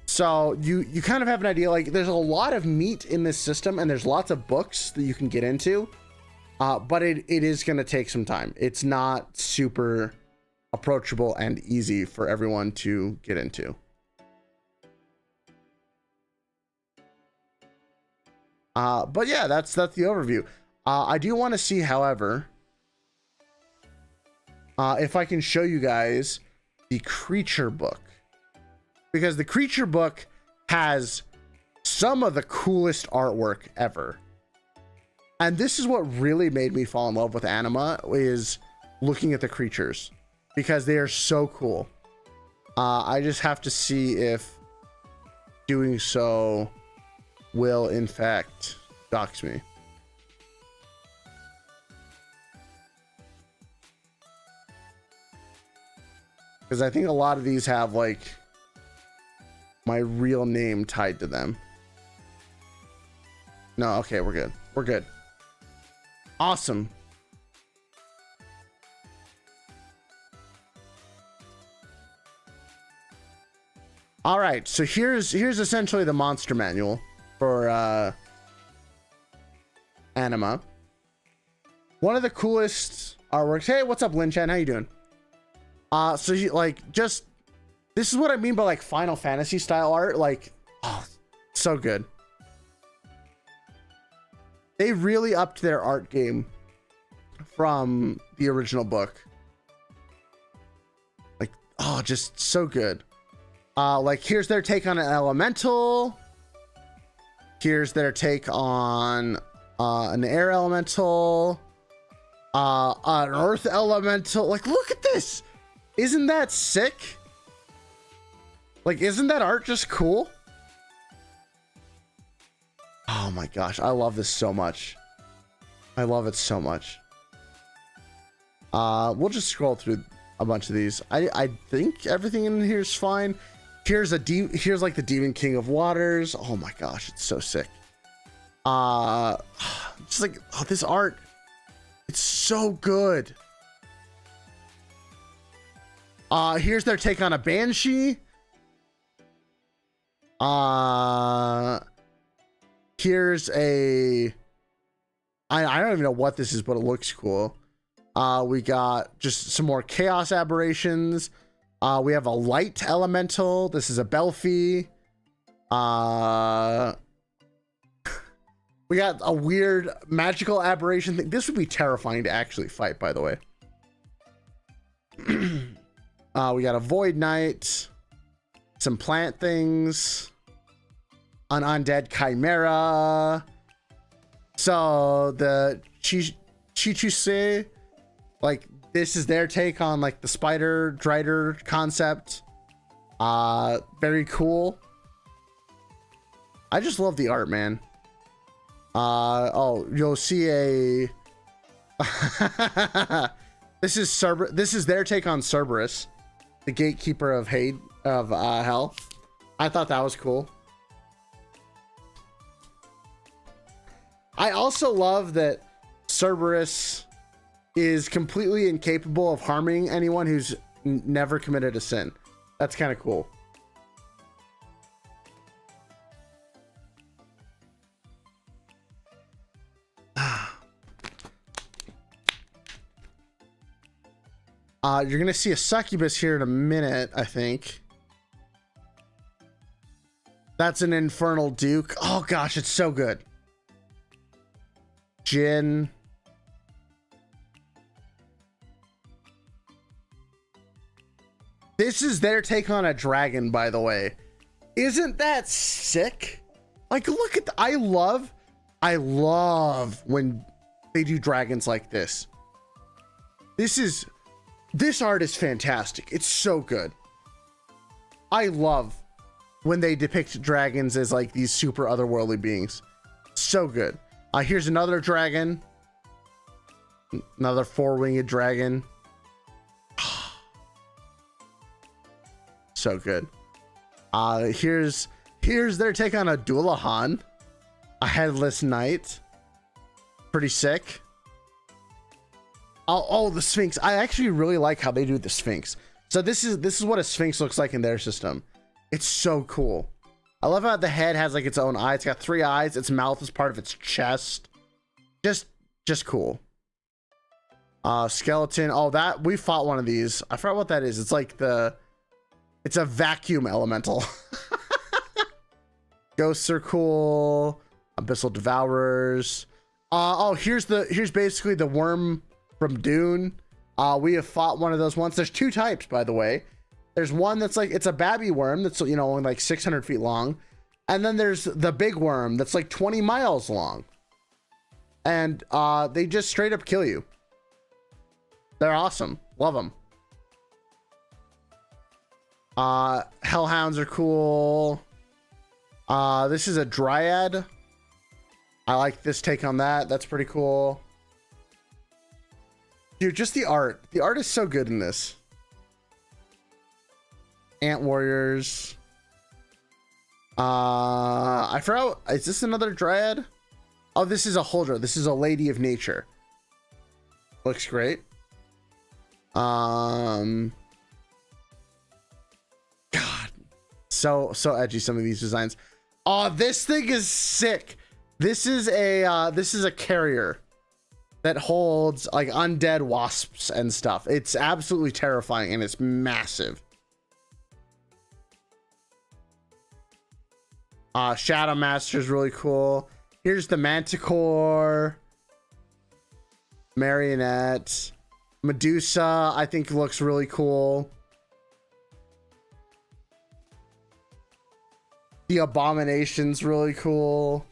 S1: So you kind of have an idea, like there's a lot of meat in this system and there's lots of books that you can get into. But it is going to take some time. It's not super approachable and easy for everyone to get into. But yeah, that's the overview. I do want to see, however, if I can show you guys the creature book, because the creature book has some of the coolest artwork ever. And this is what really made me fall in love with Anima, is looking at the creatures, because they are so cool. I just have to see if doing so will in fact dox me. Because I think a lot of these have like my real name tied to them. No, okay, we're good. We're good. Awesome. All right, so here's essentially the monster manual for Anima. One of the coolest artworks. Hey, what's up, Lin Chan? How you doing? So you like just, this is what I mean by like Final Fantasy style art. Like, oh, so good. They really upped their art game from the original book. Like, oh, just so good. Like, here's their take on an elemental. Here's their take on an air elemental. An earth elemental. Like, look at this. Isn't that sick? Like, isn't that art just cool? Oh my gosh, I love this so much. I love it so much. We'll just scroll through a bunch of these. I think everything in here is fine. Here's like the Demon King of Waters. Oh my gosh, it's so sick. Just like, oh, this art, it's so good. Here's their take on a Banshee. Here's a, I don't even know what this is, but it looks cool. We got just some more chaos aberrations. We have a light elemental. This is a Belfi. We got a weird magical aberration thing. This would be terrifying to actually fight, by the way. We got a Void Knight, some plant things. an undead chimera. So the Chichuse, like this is their take on like the spider drider concept. Very cool. I just love the art, man. Oh, you'll see a this is their take on Cerberus, the gatekeeper of hell. I thought that was cool. I also love that Cerberus is completely incapable of harming anyone who's never committed a sin. That's kind of cool. You're gonna see a succubus here in a minute, I think. That's an infernal duke. Oh gosh, it's so good. Jinn. This is their take on a dragon, by the way. Isn't that sick? Like, look at I love when they do dragons like this. This art is fantastic. It's so good. I love when they depict dragons as like these super otherworldly beings. So good. Here's another dragon. Another four-winged dragon. So good. Here's their take on a Dullahan, a headless knight. Pretty sick. Oh, the Sphinx. I actually really like how they do the Sphinx. So this is what a Sphinx looks like in their system. It's so cool. I love how the head has like its own eye. It's got 3 eyes. Its mouth is part of its chest. Just cool. Skeleton. Oh, that we fought one of these. I forgot what that is. It's like it's a vacuum elemental. Ghosts are cool. Abyssal Devourers. Oh, here's basically the worm from Dune. We have fought one of those once. There's 2 types, by the way. There's one that's like, it's a babby worm that's, you know, only like 600 feet long. And then there's the big worm that's like 20 miles long. And they just straight up kill you. They're awesome. Love them. Hellhounds are cool. This is a dryad. I like this take on that. That's pretty cool. Dude, just the art. The art is so good in this. Ant warriors. I forgot. Is this another dryad? Oh, this is a Huldra. This is a lady of nature. Looks great. God, so edgy, some of these designs. Oh, this thing is sick. This is a carrier that holds like undead wasps and stuff. It's absolutely terrifying and it's massive. Shadow Master is really cool. Here's the Manticore. Marionette. Medusa, I think looks really cool. The Abomination's really cool.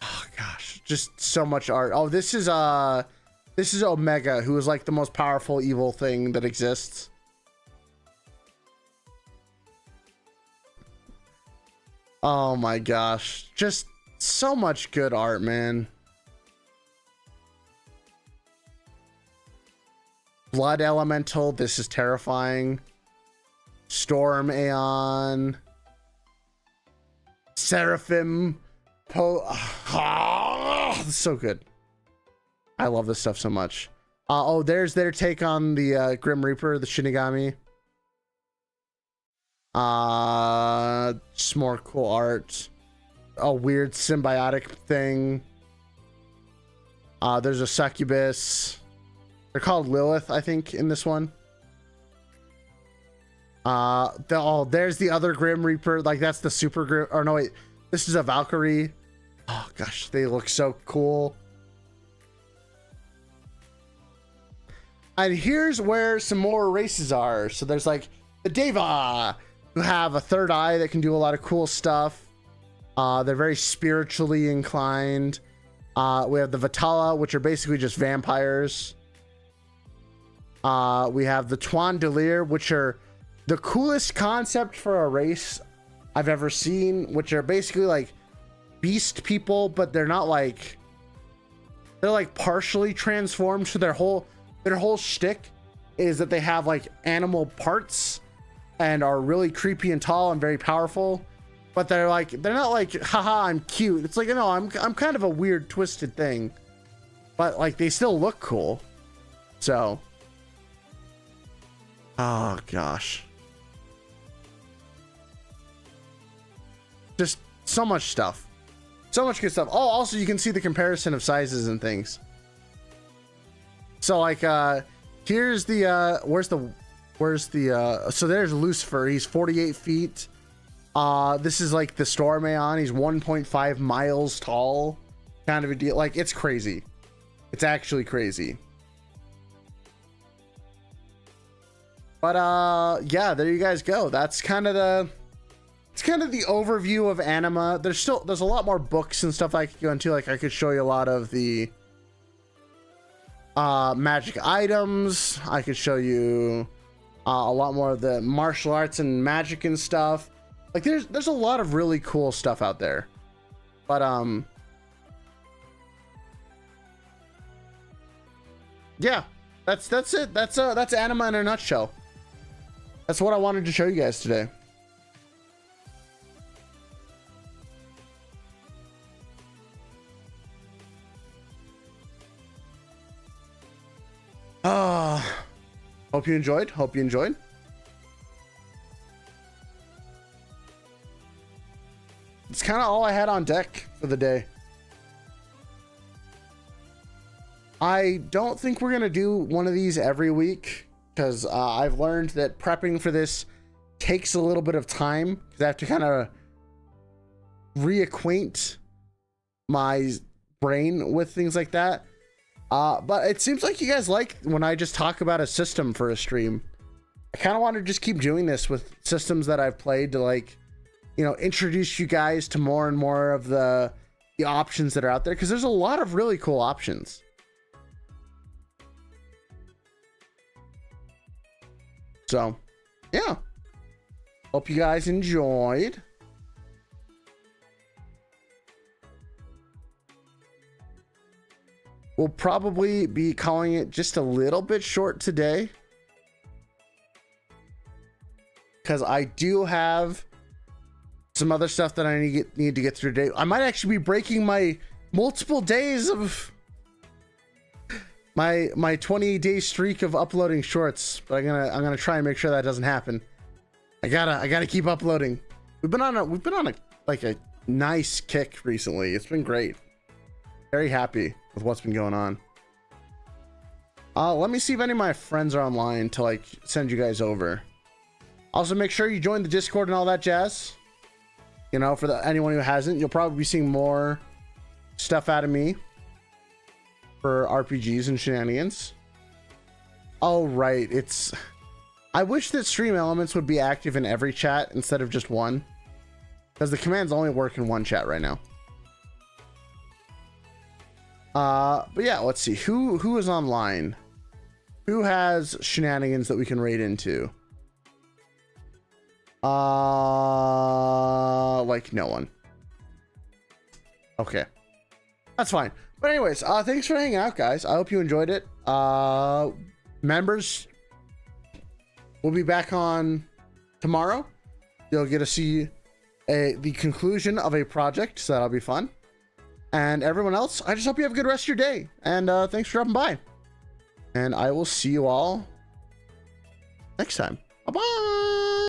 S1: Oh gosh, just so much art. Oh, this is Omega, who is like the most powerful evil thing that exists. Oh my gosh, just so much good art, man. Blood Elemental, this is terrifying. Storm Aeon. Seraphim. This is so good. I love this stuff so much. Oh, there's their take on the Grim Reaper, the Shinigami. Just more cool art. A weird symbiotic thing. There's a succubus. They're called Lilith, I think, in this one. There's the other Grim Reaper. Like, that's the super Grim. Or no, wait. This is a Valkyrie. Oh, gosh. They look so cool. And here's where some more races are. So there's, like, the Deva. who have a third eye that can do a lot of cool stuff. They're very spiritually inclined. We have the Vitala, which are basically just vampires. We have the Tuan Delir, which are the coolest concept for a race I've ever seen, which are basically like beast people, but they're not like, they're like partially transformed. So their whole shtick is that they have like animal parts and are really creepy and tall and very powerful, but they're not like, haha, I'm cute. It's like, no, I'm kind of a weird twisted thing, but like they still look cool. So, oh gosh, just so much stuff, so much good stuff. Oh, also you can see the comparison of sizes and things. So like, here's the so there's Lucifer. He's 48 feet. This is like the Stormayon. He's 1.5 miles tall, kind of a deal. Like, it's crazy. It's actually crazy. But yeah, there you guys go. That's kind of the overview of Anima. There's a lot more books and stuff I could go into. Like, I could show you a lot of the magic items. I could show you a lot more of the martial arts and magic and stuff. Like, there's a lot of really cool stuff out there. But yeah, that's it. That's Anima in a nutshell. That's what I wanted to show you guys today. Hope you enjoyed. It's kind of all I had on deck for the day. I don't think we're gonna do one of these every week, because I've learned that prepping for this takes a little bit of time, because I have to kind of reacquaint my brain with things like that. But it seems like you guys like when I just talk about a system for a stream. I kind of want to just keep doing this with systems that I've played to, like, you know, introduce you guys to more and more of the options that are out there, because there's a lot of really cool options. So, yeah. Hope you guys enjoyed. We'll probably be calling it just a little bit short today, because I do have some other stuff that I need to get through today. I might actually be breaking my multiple days of my 20-day streak of uploading shorts, but I'm gonna try and make sure that doesn't happen. I gotta keep uploading. We've been on a nice kick recently. It's been great. Very happy with what's been going on. Let me see if any of my friends are online to, like, send you guys over. Also, make sure you join the Discord and all that jazz. You know, for anyone who hasn't, you'll probably be seeing more stuff out of me for RPGs and shenanigans. Oh, right. I wish that Stream Elements would be active in every chat instead of just one, because the commands only work in one chat right now. But yeah, let's see who is online, who has shenanigans that we can raid into. Like no one. Okay, that's fine. But anyways, thanks for hanging out, guys. I hope you enjoyed it. Members will be back on tomorrow. You'll get to see the conclusion of a project, so that'll be fun. And everyone else, I just hope you have a good rest of your day. And thanks for dropping by. And I will see you all next time. Bye-bye.